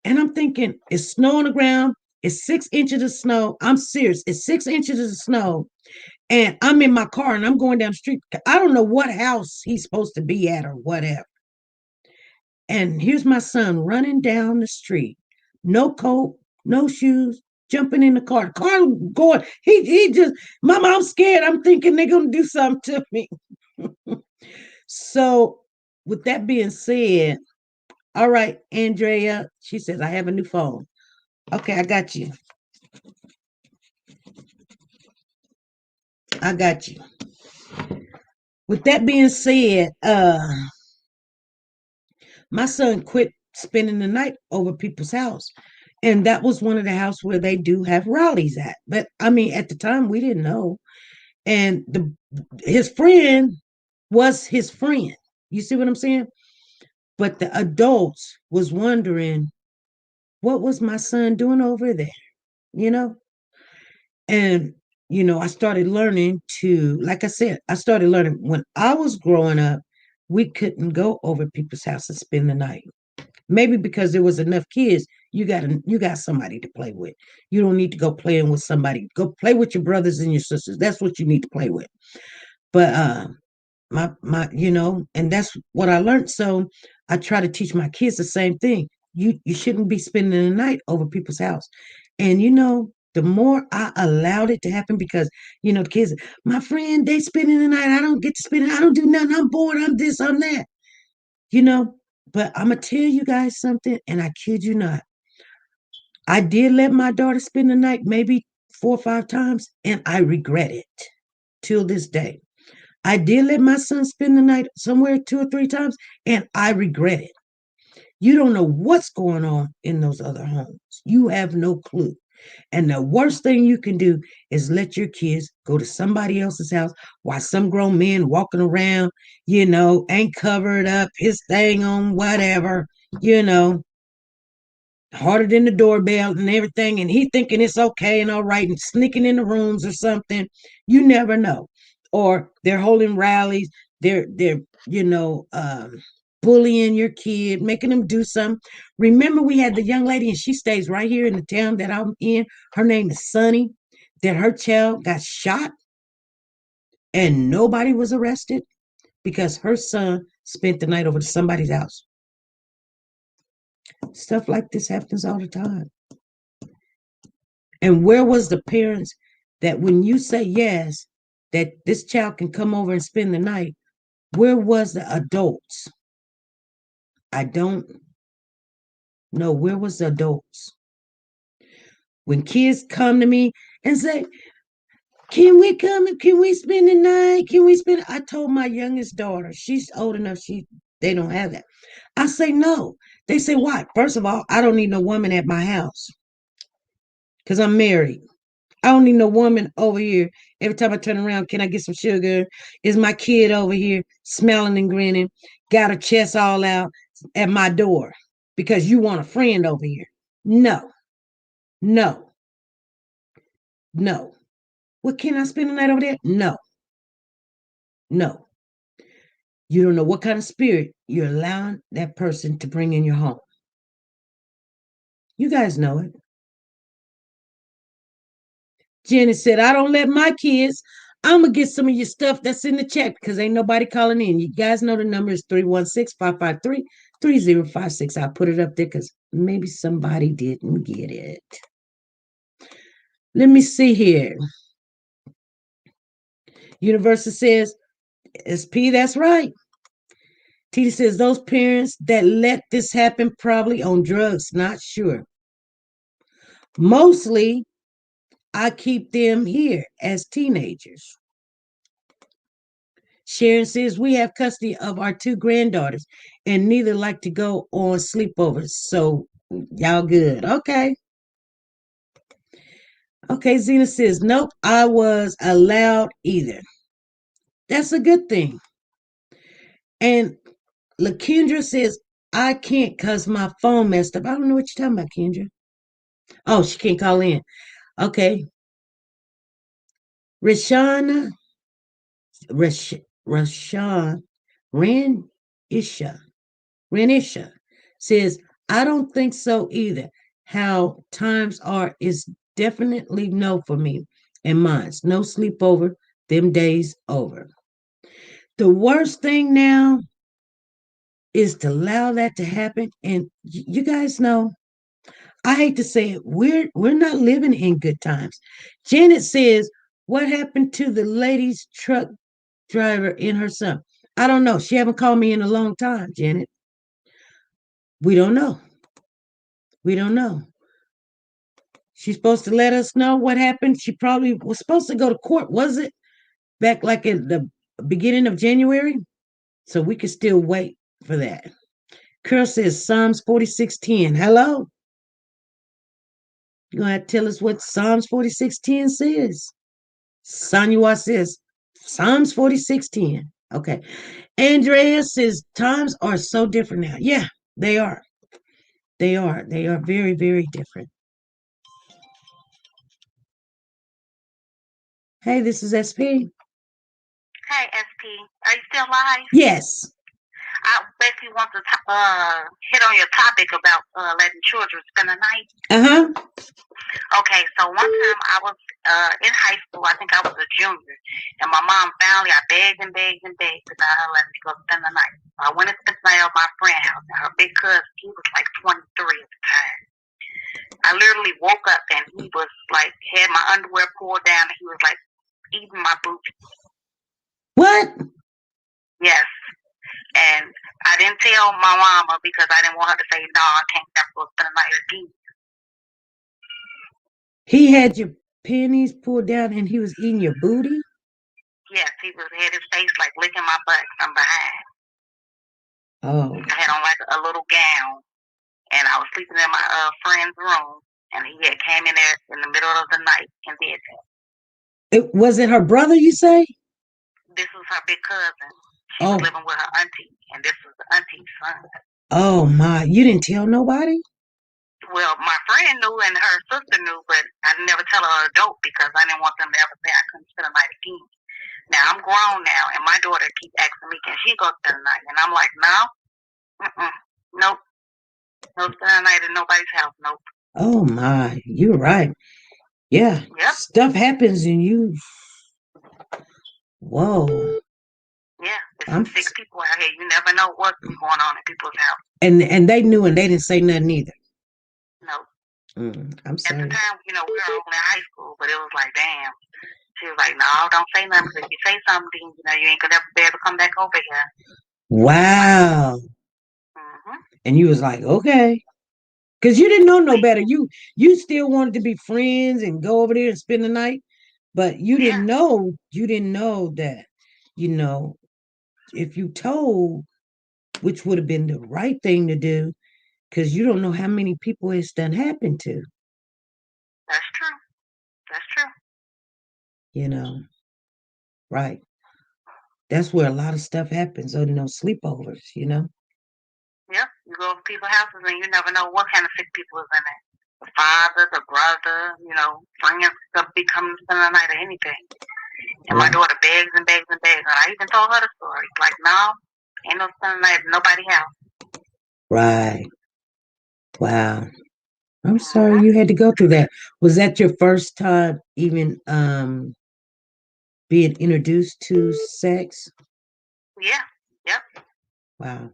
And I'm thinking, it's snow on the ground. It's 6 inches of snow. I'm serious. It's 6 inches of snow. And I'm in my car and I'm going down the street. I don't know what house he's supposed to be at or whatever. And here's my son running down the street. No coat, no shoes, jumping in the car. The car going. He just, Mama, I'm scared. I'm thinking they're going to do something to me. So with that being said, all right, Andrea, she says, I have a new phone. Okay, I got you. With that being said, my son quit spending the night over people's house. And that was one of the houses where they do have rallies at. But I mean, at the time we didn't know. And his friend was his friend. You see what I'm saying? But the adults was wondering, what was my son doing over there? And I started learning to, like I said, I started learning when I was growing up. we couldn't go over people's house and spend the night. Maybe because there was enough kids, you got somebody to play with. You don't need to go playing with somebody. Go play with your brothers and your sisters. That's what you need to play with. But and that's what I learned. So I try to teach my kids the same thing. You shouldn't be spending the night over people's house. And the more I allowed it to happen, because the kids, my friend, they spending the night. I don't get to spend it. I don't do nothing. I'm bored. I'm this. I'm that. You know. But I'm gonna tell you guys something, and I kid you not. I did let my daughter spend the night maybe 4 or 5 times, and I regret it till this day. I did let my son spend the night somewhere 2 or 3 times, and I regret it. You don't know what's going on in those other homes. You have no clue. And the worst thing you can do is let your kids go to somebody else's house while some grown man walking around, ain't covered up, his thing on whatever, you know, harder than the doorbell and everything, and he thinking it's okay and all right and sneaking in the rooms or something. You never know. Or they're holding rallies, they're you know bullying your kid, making them do something. Remember, we had the young lady, and she stays right here in the town that I'm in. Her name is Sunny. That her child got shot and nobody was arrested because her son spent the night over to somebody's house. Stuff like this happens all the time. And where was the parents that when you say yes, that this child can come over and spend the night, where was the adults? I don't know. Where was the adults? When kids come to me and say, can we come and can we spend the night? Can we spend? I told my youngest daughter, she's old enough, they don't have that. I say no. They say, why? First of all, I don't need no woman at my house because I'm married. I don't need no woman over here. Every time I turn around, can I get some sugar? Is my kid over here smelling and grinning, got her chest all out at my door because you want a friend over here? No, no, no. Well, can I spend the night over there? No, no. You don't know what kind of spirit you're allowing that person to bring in your home. You guys know it. Jenny said, I don't let my kids. I'm going to get some of your stuff that's in the chat because ain't nobody calling in. You guys know the number is 316-553-3056. I'll put it up there because maybe somebody didn't get it. Let me see here. Universal says, SP, that's right. Tina says, those parents that let this happen probably on drugs, not sure. Mostly, I keep them here as teenagers. Sharon says, we have custody of our 2 granddaughters and neither like to go on sleepovers. So y'all good. Okay. Okay, Zena says, nope, I was allowed either. That's a good thing. And LaKendra says, I can't because my phone messed up. I don't know what you're talking about, Kendra. Oh, she can't call in. Okay. Rashana Ranisha says, I don't think so either. How times are is definitely no for me and mine's. No sleepover, them days over. The worst thing now is to allow that to happen. And you guys know, I hate to say it, we're not living in good times. Janet says, what happened to the lady's truck driver and her son? I don't know. She haven't called me in a long time, Janet. We don't know. We don't know. She's supposed to let us know what happened. She probably was supposed to go to court, was it? Back like at the beginning of January? So we could still wait for that. Curl says Psalms 46:10. Hello? You're going to tell us what Psalms 46:10 says. Sanua says Psalms 46:10. Okay. Andrea says times are so different now. Yeah, they are. They are. They are very, very different. Hey, this is SP. Hey, SP. Are you still live? Yes. I basically want to hit on your topic about letting children spend the night. Okay, so one time I was in high school. I think I was a junior, and my mom finally, I begged and begged and begged to let me go spend the night. So I went and spent the night at my friend's house, and her big cousin, he was like 23 at the time. I literally woke up and he was like, had my underwear pulled down, and he was like eating my booty. What? Yes. And I didn't tell my mama because I didn't want her to say, no, I can't never go spend the night again. He had your panties pulled down and he was eating your booty? Yes, he had his face like licking my butt from behind. Oh. I had on like a little gown, and I was sleeping in my friend's room, and he had came in there in the middle of the night and did that. Was it her brother, you say? This was her big cousin. She was living with her auntie, and this was the auntie's son. Oh my! You didn't tell nobody? Well, my friend knew and her sister knew, but I didn't never tell her adult because I didn't want them to ever say I couldn't spend the night again. Now I'm grown now, and my daughter keeps asking me, "Can she go spend the night?" And I'm like, "No, nope, no spend the night in nobody's house, nope." Oh my! You're right. Yeah. Yep. Stuff happens, and you. Whoa. Yeah, there's some sick people out here. You never know what's going on in people's house. And they knew, and they didn't say nothing either. No. I'm sorry. At the time, we were only in high school, but it was like, damn. She was like, no, don't say nothing. Because if you say something, you ain't gonna ever be able to come back over here. Wow. And you was like, okay. Because you didn't know no better. You still wanted to be friends and go over there and spend the night. But you didn't know that, if you told, which would have been the right thing to do, because you don't know how many people it's done happened to. That's true. That's true. Right. That's where a lot of stuff happens on those sleepovers, Yeah, you go to people's houses and you never know what kind of sick people is in there. The father, the brother, friends could be coming to spend the night or anything. And my daughter begs and begs and begs. And I even told her the story. Like, no, ain't no spending the night at nobody's house. Right. Wow. I'm sorry you had to go through that. Was that your first time even being introduced to sex? Yeah. Yep. Wow.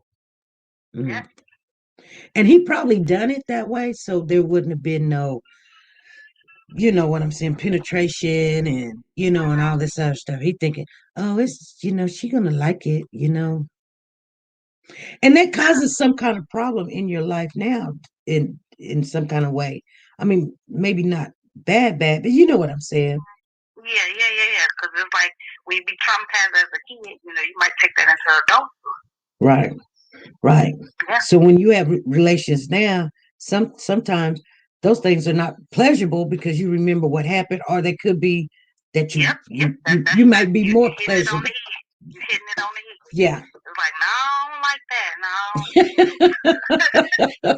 Yeah. And he probably done it that way, so there wouldn't have been no, you know what I'm saying, penetration and, and all this other stuff. He thinking, oh, it's, she gonna like it, And that causes some kind of problem in your life now in some kind of way. I mean, maybe not bad, but you know what I'm saying. Yeah. Because it's like when you be traumatized as a kid, you might take that into adulthood. Right. Yeah. So when you have relations now, sometimes those things are not pleasurable because you remember what happened, or they could be that you might be more pleasurable. You hitting it on the head. Yeah. It's like, no, I don't like that. No.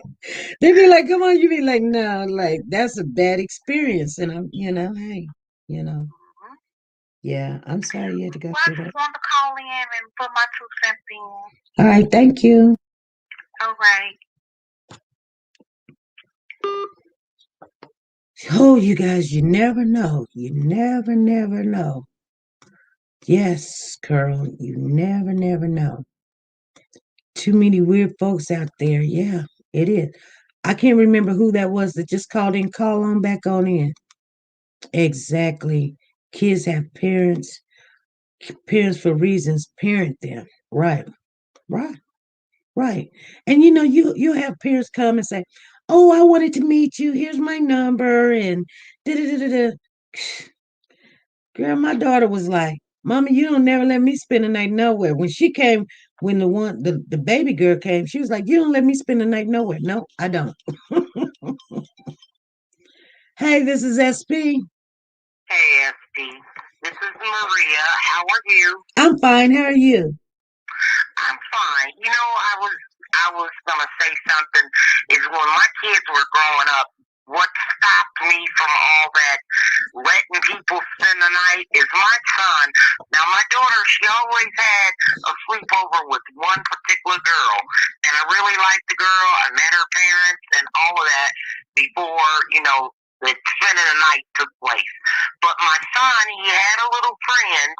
They be like, come on, you be like, no, like that's a bad experience. And I'm, hey, Yeah, I'm sorry you had to go through that. I just want to call in and put my 2 cents in. All right, thank you. All right. Oh, you guys, you never know. You never know. Yes, Carl, you never know. Too many weird folks out there. Yeah, it is. I can't remember who that was that just called in. Call on back on in. Exactly. Kids have parents for reasons parent them. Right. And you have parents come and say, oh, I wanted to meet you. Here's my number. And da-da-da-da-da. Girl, my daughter was like, Mama, you don't never let me spend the night nowhere. When she came, when the baby girl came, she was like, you don't let me spend the night nowhere. No, I don't. Hey, this is SP. Hey, SP. This is Maria. How are you? I'm fine. How are you? I'm fine. I was gonna say something. Is when my kids were growing up, what stopped me from all that letting people spend the night is is my son. Now, my daughter, she always had a sleepover with one particular girl, and I really liked the girl. I met her parents and all of that before, the spending the night took place. But my son, he had a little friend,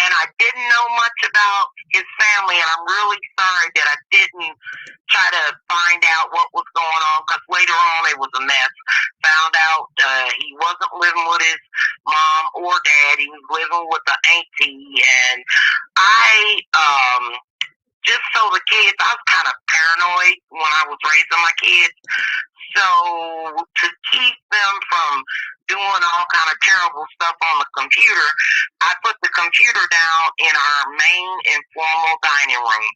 and I didn't know much about his family, and I'm really sorry that I didn't try to find out what was going on, because later on it was a mess. Found out he wasn't living with his mom or dad. He was living with an auntie, and just so the kids, I was kind of paranoid when I was raising my kids. So to keep them from doing all kind of terrible stuff on the computer, I put the computer down in our main informal dining room,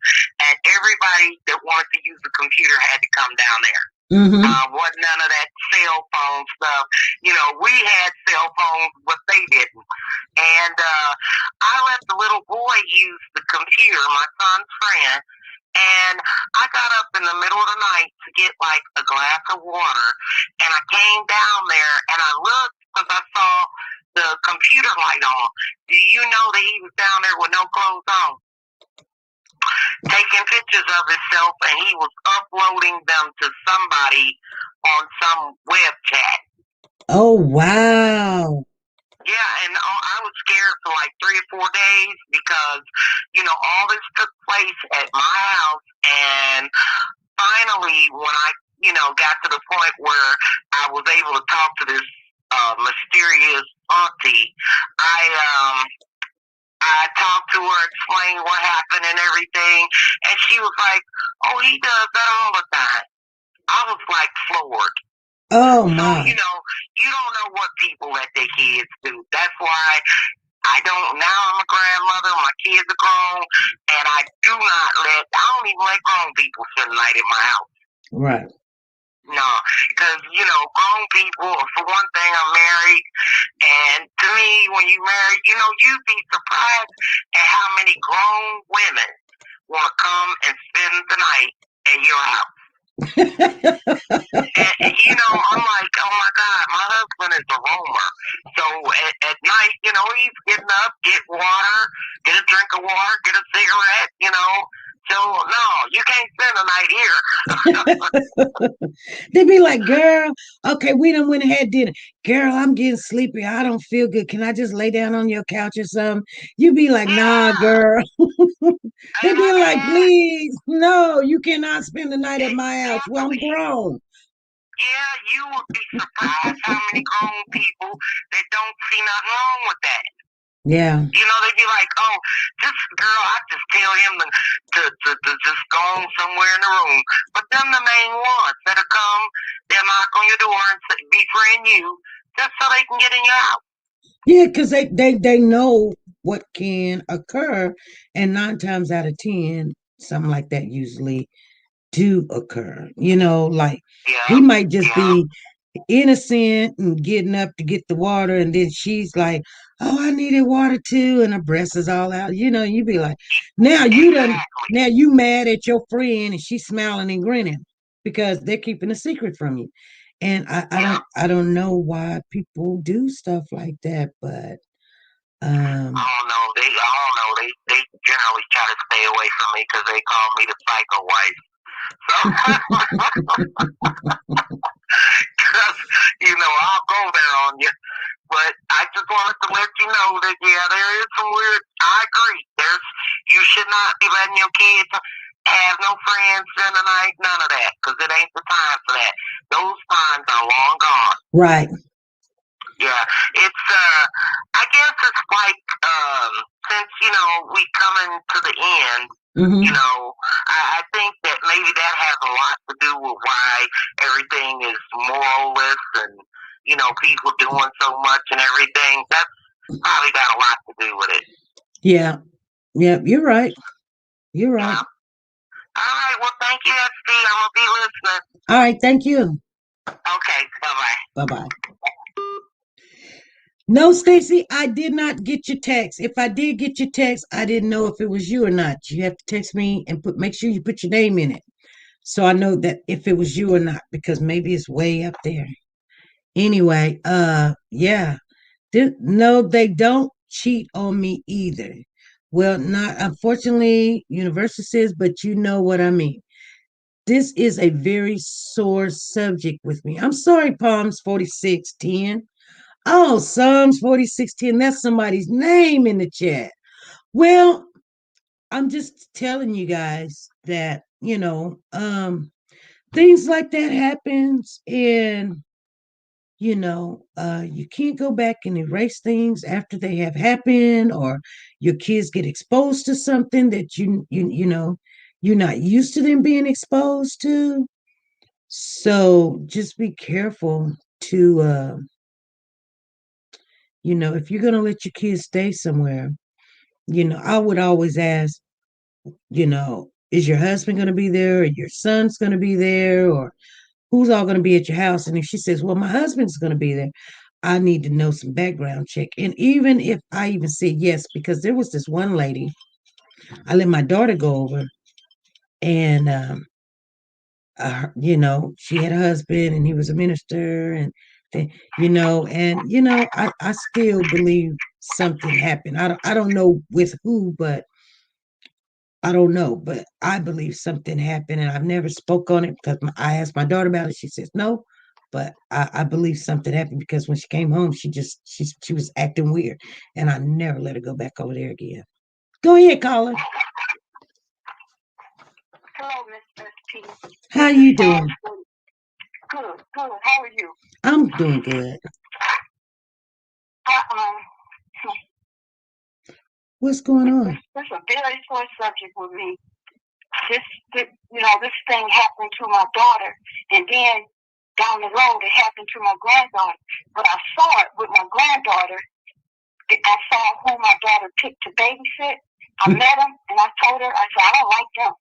and everybody that wanted to use the computer had to come down there. Mm-hmm. Wasn't none of that cell phone stuff. We had cell phones, but they didn't. And I let the little boy use the computer, my son's friend, and I got up in the middle of the night to get like a glass of water, and I came down there and I looked because I saw the computer light on. Do you know that he was down there with no clothes on, taking pictures of himself, and he was uploading them to somebody on some web chat? Oh, wow. Yeah, and I was scared for like 3 or 4 days because, all this took place at my house. And finally, when I, got to the point where I was able to talk to this mysterious auntie, I talked to her, explained what happened and everything. And she was like, oh, he does that all the time. I was like floored. Oh, So, my. you don't know what people let their kids do. That's why I don't, now I'm a grandmother, my kids are grown, and I don't even let grown people spend the night in my house. Right. No, because, grown people, for one thing, I'm married, and to me, when you married, you'd be surprised at how many grown women want to come and spend the night at your house. And, I'm like, oh my God, my husband is a roamer. So at night, he's getting up, get water, get a drink of water, get a cigarette, So, no, you can't spend the night here. They be like, girl, okay, we done went and had dinner. Girl, I'm getting sleepy. I don't feel good. Can I just lay down on your couch or something? You be like, nah, girl. They be like, please, no, you cannot spend the night at my house. Well, I'm grown. Yeah, you would be surprised how many grown people that don't see nothing wrong with that. Yeah. They'd be like, oh, I just tell him to just go on somewhere in the room. But them the main ones that'll come, they'll knock on your door and befriend you just so they can get in your house. Yeah, because they know what can occur, and 9 times out of 10, something like that usually do occur. He might just be innocent and getting up to get the water, and then she's like, oh, I needed water too, and her breast is all out. You be like, now you mad at your friend, and she's smiling and grinning because they're keeping a secret from you. And I don't know why people do stuff like that, but I don't know. They generally try to stay away from me because they call me the psycho wife. So, I'll go there on you. But I just wanted to let you know that, there is some weird, I agree. You should not be letting your kids have no friends in the night, none of that, because it ain't the time for that. Those times are long gone. Right. Yeah, it's, I guess it's like, since, we coming to the end, Mm-hmm. I think that maybe that has a lot to do with why everything is moralless and, people doing so much and everything. That's probably got a lot to do with it. Yeah. Yeah, you're right. You're right. Yeah. All right, well, thank you, ST. I'm going to be listening. All right, thank you. Okay, bye-bye. Bye-bye. No, Stacy, I did not get your text. If I did get your text, I didn't know if it was you or not. You have to text me and make sure you put your name in it, so I know that if it was you or not, because maybe it's way up there. Anyway, yeah. No, they don't cheat on me either. Well, not unfortunately, Universal says, but you know what I mean. This is a very sore subject with me. I'm sorry, Palms 4610. Oh, Psalms 4610. That's somebody's name in the chat. Well, I'm just telling you guys that, things like that happens, and you can't go back and erase things after they have happened, or your kids get exposed to something that you're not used to them being exposed to. So just be careful to if you're gonna let your kids stay somewhere, I would always ask, is your husband gonna be there, or your son's gonna be there, or who's all gonna be at your house? And if she says, well, my husband's gonna be there, I need to know some background check. And even if I even said yes, because there was this one lady, I let my daughter go over, and she had a husband, and he was a minister, and I still believe something happened. I don't know with who, but I don't know, but I believe something happened, and I've never spoke on it because I asked my daughter about it. She says no, but I believe something happened because when she came home, she was acting weird, and I never let her go back over there again. Go ahead, caller. Hello, Mr. P. How you doing? Good. How are you? I'm doing good. What's going on? It's a very sore subject with me. This thing happened to my daughter, and then down the road it happened to my granddaughter. But I saw it with my granddaughter. I saw who my daughter picked to babysit. I met him, and I told her, I said, I don't like them.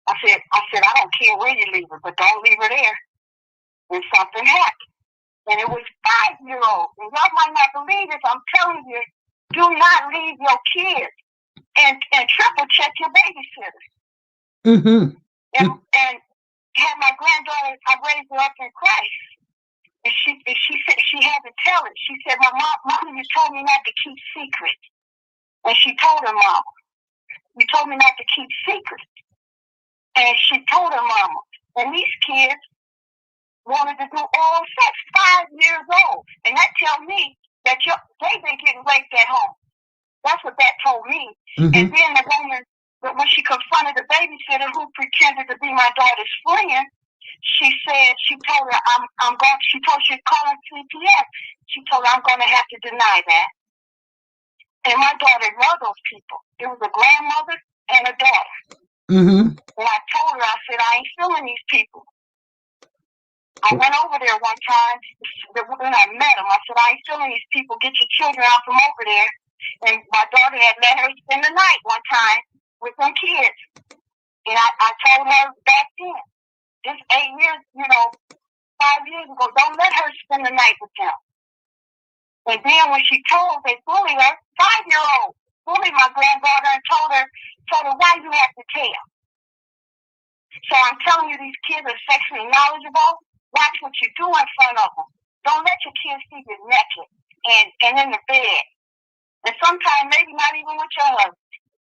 I said, I don't care where you leave her, but don't leave her there. And something happened. And it was 5-year-old. And y'all might not believe this. I'm telling you, do not leave your kids, and triple check your babysitters. Mm-hmm. And had my granddaughter, I raised her up in Christ. And she said she had to tell it. She said, Mama, you told me not to keep secrets. And she told her mama, you told me not to keep secrets. And she told her mama. And these kids wanted to do oral sex, 5 years old. And that tells me that they've been getting raped at home. That's what that told me. Mm-hmm. And then the woman, when she confronted the babysitter who pretended to be my daughter's friend, she told her, she told she was calling CPS. She told her, I'm going to have to deny that. And my daughter loved those people. It was a grandmother and a daughter. Mm-hmm. And I told her, I said, I ain't feeling these people. I went over there one time, when I met them. I said, I ain't feeling these people. Get your children out from over there. And my daughter had let her spend the night one time with them kids. And I told her back then, this 8 years, 5 years ago, don't let her spend the night with them. And then when she told, they bullied her, 5-year-old, bullied my granddaughter and told her, why you have to tell? So I'm telling you, these kids are sexually knowledgeable. Watch what you do in front of them. Don't let your kids see you naked and in the bed. And sometimes maybe not even with your husband.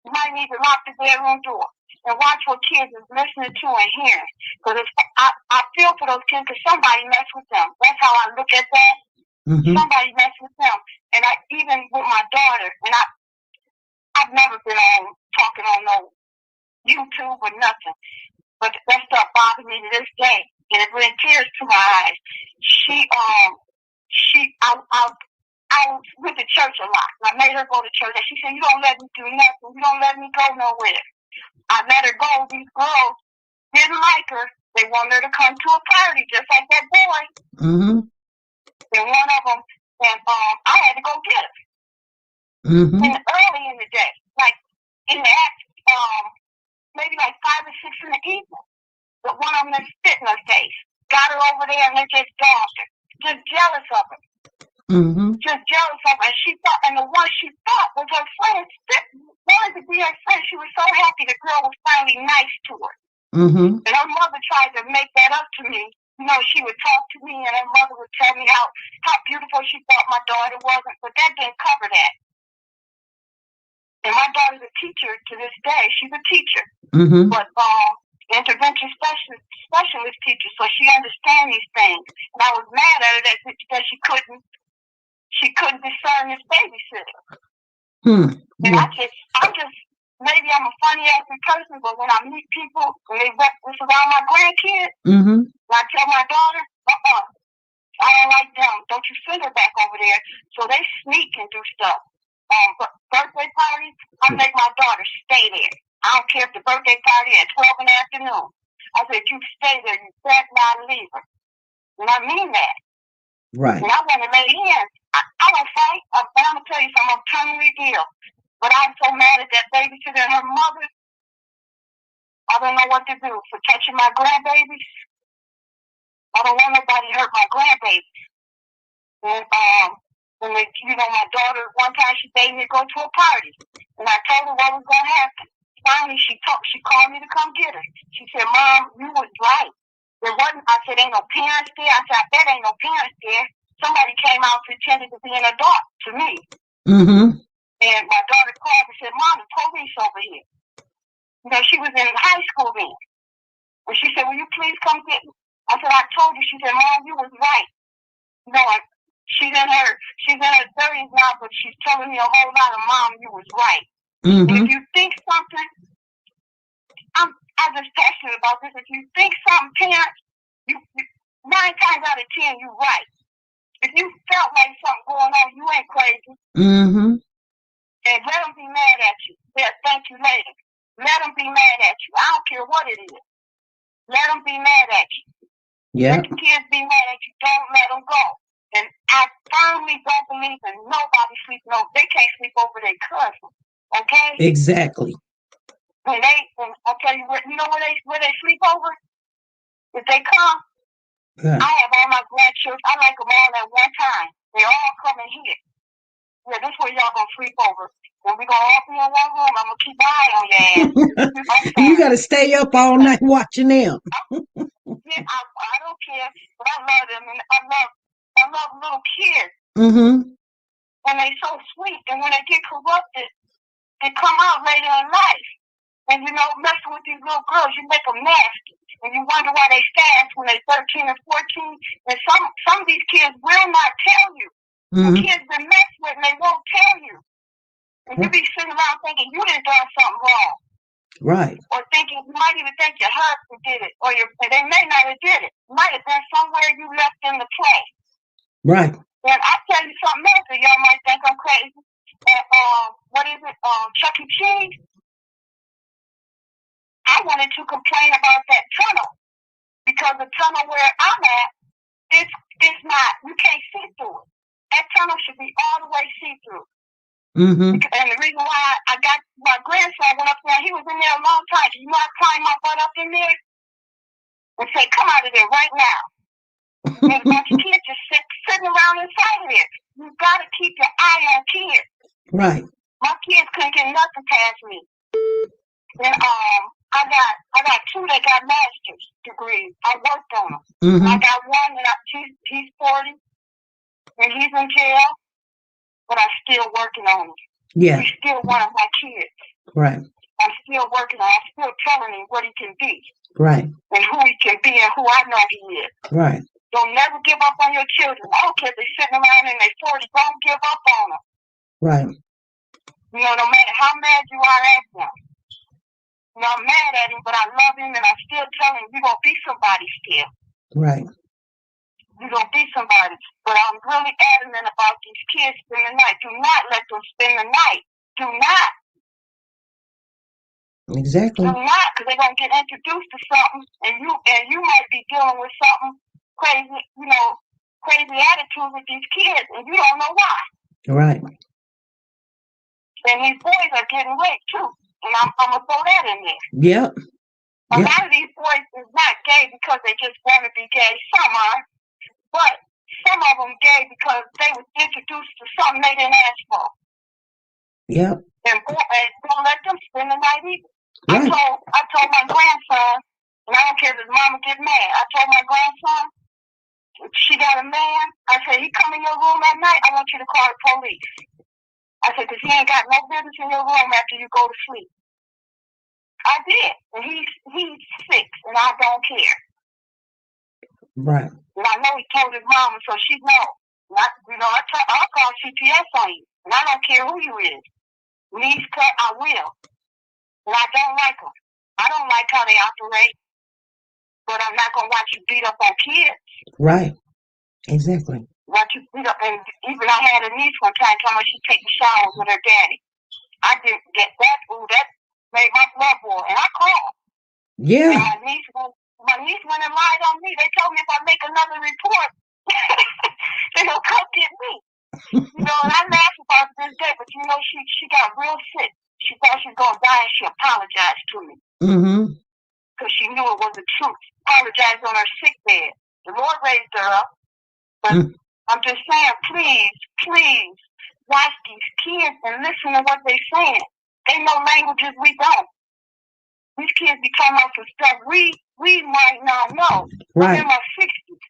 You might need to lock the bedroom door and watch what kids is listening to and hearing. Because I feel for those kids because somebody messed with them. That's how I look at that. Mm-hmm. Somebody messed with them. And even with my daughter, and I've never been talking on no YouTube or nothing. But that stuff bothers me to this day. And it brings tears to my eyes. I went to church a lot. I made her go to church. And she said, you don't let me do nothing. You don't let me go nowhere. I let her go. These girls didn't like her. They wanted her to come to a party, just like that boy. Mm-hmm. And one of them, I had to go get her. Mm-hmm. And early in the day, like in the maybe like 5 or 6 in the evening. But one of them that spit in her face. Got her over there and they just dogged her. Just jealous of her. Mm-hmm. Just jealous of her. And she thought, and the one she thought was her friend, wanted to be her friend. She was so happy the girl was finally nice to her. Mm-hmm. And her mother tried to make that up to me. She would talk to me and her mother would tell me how beautiful she thought my daughter was, but that didn't cover that. And my daughter's a teacher to this day. She's a teacher. Mm-hmm. But intervention specialist teacher, so she understands these things. And I was mad at her that she couldn't discern this babysitter. And I'm just maybe I'm a funny ass person, but when I meet people and they this around my grandkids, mm-hmm. I tell my daughter, I don't like them. Don't you send her back over there. So they sneak and do stuff. Birthday parties, I make my daughter stay there. I don't care if the birthday party at 12 in the afternoon. I said, you stay there. You better not leave her. And I mean that. Right. And I want to lay in. I don't fight. I'm going to tell you something. I'm terminally ill. But I'm so mad at that babysitter and her mother. I don't know what to do for touching my grandbabies. I don't want nobody to hurt my grandbabies. And my daughter, one time she made me go to a party. And I told her what was going to happen. Finally, she called me to come get her. She said, Mom, you was right. I said, ain't no parents there. I said, I bet ain't no parents there. Somebody came out pretending to be an adult to me. Mm-hmm. And my daughter called and said, Mom, the police over here. She was in high school then. And she said, will you please come get me? I said, I told you. She said, Mom, you was right. She's in her 30s now, but she's telling me a whole lot of, Mom, you was right. Mm-hmm. And if you think something, I'm just passionate about this. If you think something, parents, you 9 times out of 10, you're right. If you felt like something going on, you ain't crazy. Mm-hmm. And let them be mad at you. They'll thank you later. Let them be mad at you. I don't care what it is. Let them be mad at you. Yeah. Let the kids be mad at you. Don't let them go. And I firmly don't believe in nobody sleeping over. They can't sleep over their cousin. Okay? Exactly. And I'll tell you where they sleep over? If they come, I have all my grandchildren. I like them all at one time. They all come in here. Yeah, this is where y'all gonna sleep over. And we're gonna all be in one room. I'm gonna keep an eye on your ass. You gotta stay up all night watching them. Yeah, I don't care, but I love them, and I love little kids. Mm-hmm. And they so sweet, and when they get corrupted, they come out later in life. And messing with these little girls, you make them nasty, and you wonder why they fast when they're 13 and 14. And some of these kids will not tell you. Mm-hmm. The kids been messed with, and they won't tell you. And you be sitting around thinking you done done something wrong. Right. Or thinking, you might even think your husband did it, or they may not have did it. It might have been somewhere you left in the play. Right. And I tell you something else that y'all might think I'm crazy. What is it? Chuck E. Cheese. I wanted to complain about that tunnel because the tunnel where I'm at, it's not. You can't see through it. That tunnel should be all the way see through. Mm-hmm. And the reason why I got my grandson went up there, he was in there a long time. You know, I climbed my butt up in there and said, "Come out of there right now." There's a bunch of kids just sitting around inside of there. You got to keep your eye on kids. Right. My kids couldn't get nothing past me. And I got 2 that got master's degrees. I worked on them. Mm-hmm. I got one that he's 40 and he's in jail, but I'm still working on him. Yeah. He's still one of my kids. Right. I'm still working on him. I'm still telling him what he can be. Right. And who he can be and who I know he is. Right. Don't never give up on your children. I don't care if they're sitting around in their 40s. Don't give up on them. Right. No matter how mad you are at them. I'm mad at him, but I love him, and I still tell him, you're going to be somebody still. Right. You're going to be somebody. But I'm really adamant about these kids spending the night. Do not let them spend the night. Do not. Exactly. Do not, because they're going to get introduced to something, and you might be dealing with something crazy, crazy attitude with these kids, and you don't know why. Right. And these boys are getting raped, too. And I'm going to throw that in there. Yep. A lot of these boys is not gay because they just want to be gay. Some are. But some of them gay because they were introduced to something they didn't ask for. Yep. And don't let them spend the night either. Right. I told my grandson, and I don't care if his mama get mad, I told my grandson, if she got a man, I said, he come in your room at night, I want you to call the police. I said, because he ain't got no business in your room after you go to sleep. I did. And he's 6, and I don't care. Right. And I know he told his mama, so she knows. I'll call CPS on you. And I don't care who you is. Knees cut, I will. And I don't like them. I don't like how they operate. But I'm not going to watch you beat up on kids. Right. Exactly. Watch you beat up. And even I had a niece one time telling me she'd take a shower with her daddy. I didn't get that. Ooh, that made my blood boil. And I called. Yeah. And my niece went and lied on me. They told me if I make another report, they'll come get me. And I laughed about this day, but she got real sick. She thought she was going to die, and she apologized to me. Mm-hmm. Because she knew it was the truth. Apologized on her sick bed. The Lord raised her up. But I'm just saying, please, watch these kids and listen to what they're saying. They know languages we don't. These kids be talking about some stuff we might not know. Right. I'm in my 60s.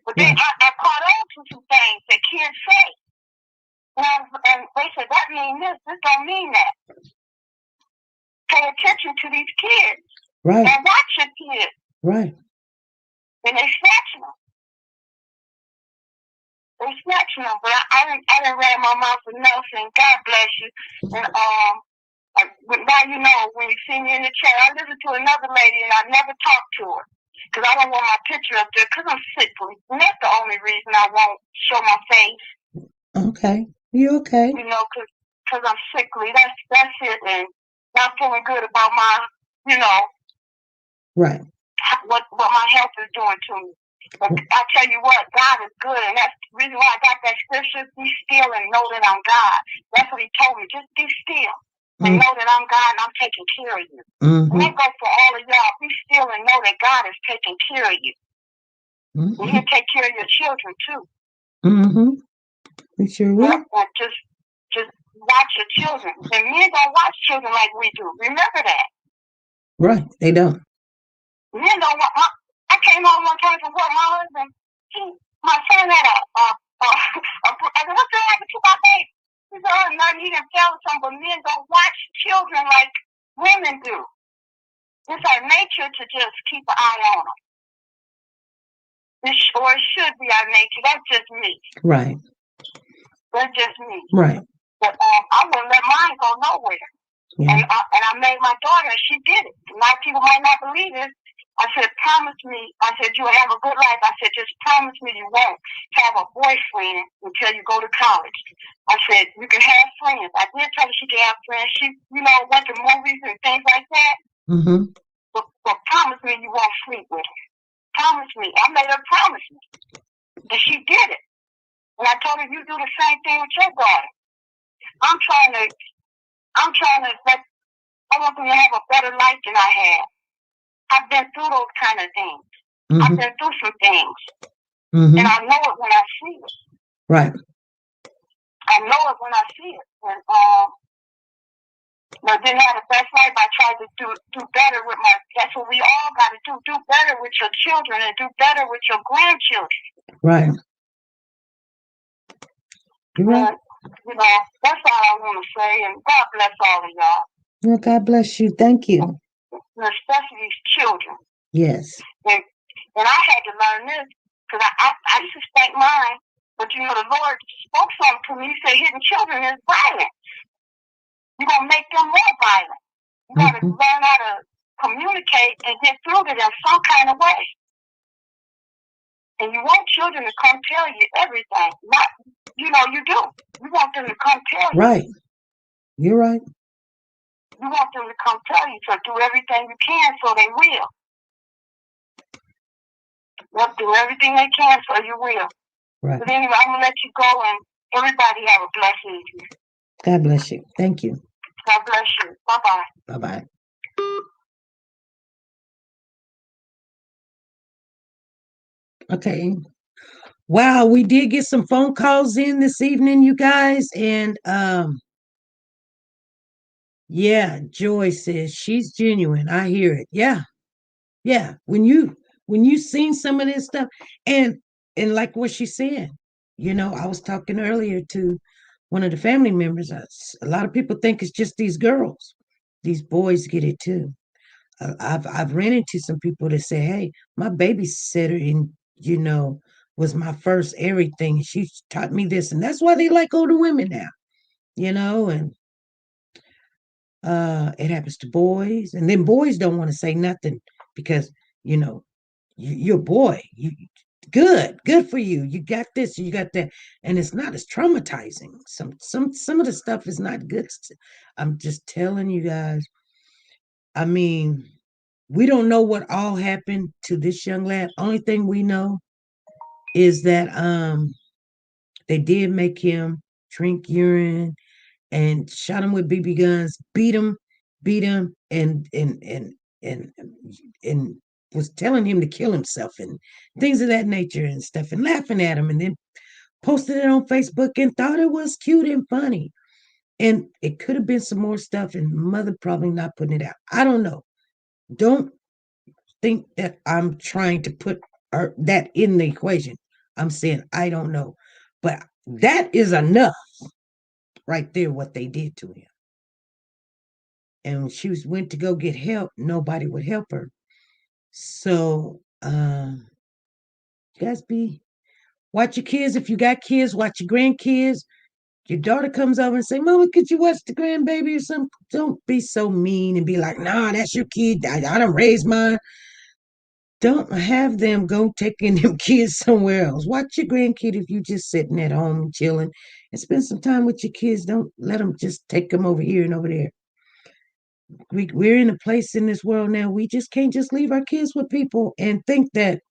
But I caught on to some things that kids say. And they said, that means this don't mean that. Pay attention to these kids. Right. And watch your kids. Right. And they snatching them. They snatching them. But I didn't ran my mouth enough, and God bless you. And now when you see me in the chat, I listen to another lady, and I never talk to her. Because I don't want my picture up there, because I'm sickly. And that's the only reason I won't show my face. Okay. You okay? Because I'm sickly. That's it. And not feeling good about my, right. What my health is doing to me. But I tell you what, God is good. And that's the reason why I got that scripture, be still and know that I'm God. That's what he told me. Just be still and know that I'm God and I'm taking care of you. Mm-hmm. And that goes for all of y'all. Be still and know that God is taking care of you. Mm-hmm. And he'll take care of your children too. Mm-hmm. You sure will. Just watch your children. And men don't watch children like we do. Remember that. Right. They don't. Men don't watch. I came home one time from work. My husband, my son had I said, what's happened to my baby? He said, oh, nothing. He didn't tell us something, but men don't watch children like women do. It's our nature to just keep an eye on them. It should be our nature. That's just me. Right. That's just me. Right. But I wouldn't let mine go nowhere. Yeah. And I made my daughter, and she did it. A lot of people might not believe it. I said, promise me. I said, you'll have a good life. I said, just promise me you won't have a boyfriend until you go to college. I said, you can have friends. I did tell her she could have friends. She, went to movies and things like that. Mm-hmm. But promise me you won't sleep with her. Promise me. I made her promise me. And she did it. And I told her, you do the same thing with your daughter. I want them to have a better life than I had. I've been through those kind of things. Mm-hmm. I've been through some things. Mm-hmm. And I know it when I see it. Right. I know it when I see it. And I didn't have the best life. I tried to do better with that's what we all got to do. Do better with your children and do better with your grandchildren. Right. You're right. That's all I want to say. And God bless all of y'all. Well, God bless you. Thank you. Especially these children. Yes. And I had to learn this because I used to spank mine, but the Lord spoke something to me. He said, hitting children is violent. You're going to make them more violent. You got to learn how to communicate and get through to them some kind of way. And you want children to come tell you everything. Not, you do. You want them to come tell you. Right. You're right. You want them to come tell you, so do everything you can so they will. They'll do everything they can so you will. Right. But anyway, I'm going to let you go, and everybody have a blessed evening. God bless you. Thank you. God bless you. Bye-bye. Bye-bye. Okay. Wow, we did get some phone calls in this evening, you guys, and yeah, Joy says she's genuine. I hear it. Yeah. Yeah. When you seen some of this stuff, and like what she said, I was talking earlier to one of the family members, a lot of people think it's just these girls. These boys get it too. I've ran into some people that say, "Hey, my babysitter, and was my first everything. She taught me this," and that's why they like older women now. And it happens to boys, and then boys don't want to say nothing because you're a boy. Good for you. You got this, you got that, and it's not as traumatizing. Some of the stuff is not good. I'm just telling you guys. I mean, we don't know what all happened to this young lad. Only thing we know is that they did make him drink urine and shot him with BB guns, beat him, and was telling him to kill himself and things of that nature and stuff, and laughing at him, and then posted it on Facebook and thought it was cute and funny. And it could have been some more stuff, and mother probably not putting it out. I don't know. Don't think that I'm trying to put that in the equation. I'm saying I don't know. But that is enough right there, what they did to him. And when she went to go get help, nobody would help her. So, you guys watch your kids. If you got kids, watch your grandkids. Your daughter comes over and say, "Mama, could you watch the grandbaby or something?" Don't be so mean and be like, "Nah, that's your kid. I don't raise mine." Don't have them go taking them kids somewhere else. Watch your grandkid if you just sitting at home and chilling, and spend some time with your kids. Don't let them just take them over here and over there. We're in a place in this world now, we just can't just leave our kids with people and think that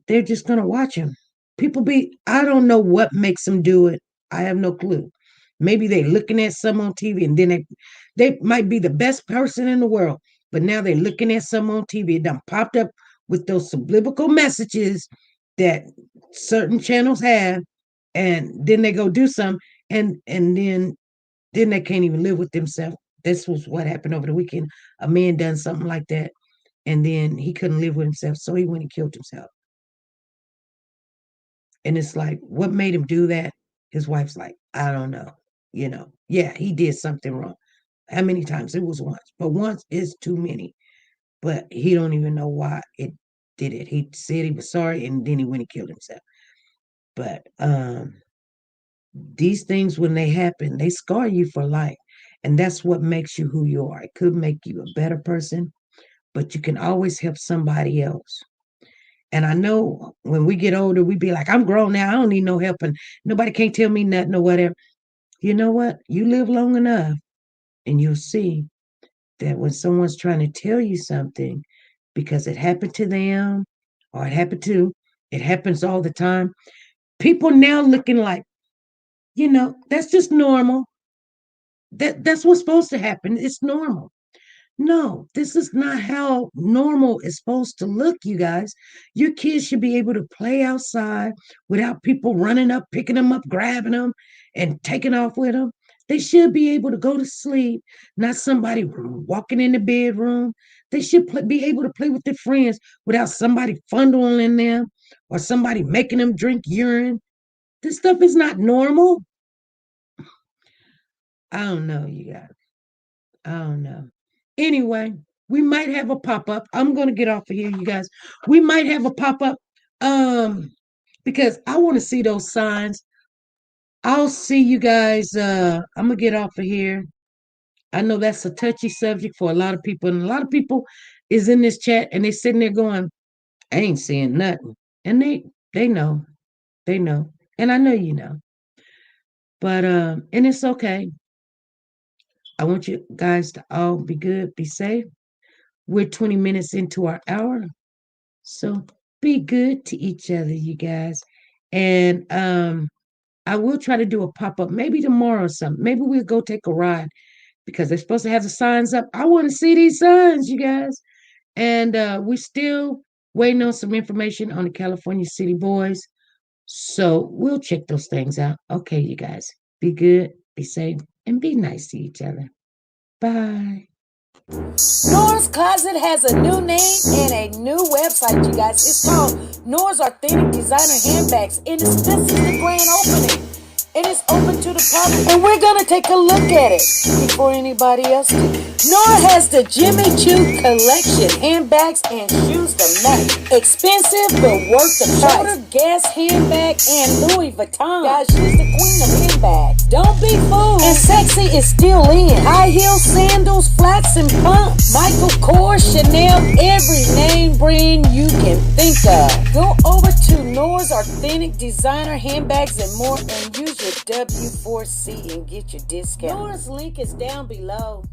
they're just going to watch them. I don't know what makes them do it. I have no clue. Maybe they're looking at some on TV, and then they might be the best person in the world, but now they're looking at some on TV. It done popped up with those subliminal messages that certain channels have, and then they go do some, and then they can't even live with themselves. This was what happened over the weekend. A man done something like that, and then he couldn't live with himself, so he went and killed himself. And it's like, what made him do that? His wife's like, I don't know. Yeah, he did something wrong. How many times? It was once, but once is too many. But he don't even know why it did it. He said he was sorry, and then he went and killed himself. But these things, when they happen, they scar you for life. And that's what makes you who you are. It could make you a better person, but you can always help somebody else. And I know when we get older, we be like, I'm grown now. I don't need no help, and nobody can't tell me nothing or whatever. You know what? You live long enough, and you'll see that when someone's trying to tell you something because it happened to them, or it happens all the time, people now looking like, that's just normal. That's what's supposed to happen. It's normal. No, this is not how normal is supposed to look, you guys. Your kids should be able to play outside without people running up, picking them up, grabbing them, and taking off with them. They should be able to go to sleep, not somebody walking in the bedroom. They should be able to play with their friends without somebody fondling them or somebody making them drink urine. This stuff is not normal. I don't know, you guys. I don't know. Anyway, we might have a pop-up. I'm going to get off of here, you guys. We might have a pop-up because I want to see those signs. I'll see you guys. I'm going to get off of here. I know that's a touchy subject for a lot of people, and a lot of people is in this chat, and they're sitting there going, I ain't seeing nothing. And they know. They know. And I know you know. But and it's okay. I want you guys to all be good, be safe. We're 20 minutes into our hour. So be good to each other, you guys. And I will try to do a pop-up maybe tomorrow or something. Maybe we'll go take a ride because they're supposed to have the signs up. I want to see these signs, you guys. And we're still waiting on some information on the California City Boys. So we'll check those things out. Okay, you guys. Be good, be safe, and be nice to each other. Bye. Nora's Closet has a new name and a new website, you guys. It's called Nora's Authentic Designer Handbags, and this is the grand opening. and it's open to the public. And we're gonna take a look at it before anybody else do. Nora has the Jimmy Choo collection, handbags and shoes to match. Expensive but worth the price. Shoulder, Guess handbag and Louis Vuitton. Guys, she's the queen of handbags. Don't be fooled. And sexy is still in. High heels, sandals, flats and pumps. Michael Kors, Chanel, every name brand you can think of. Go over to Nora's Authentic Designer Handbags and more and use your W4C and get your discount. Nora's link is down below.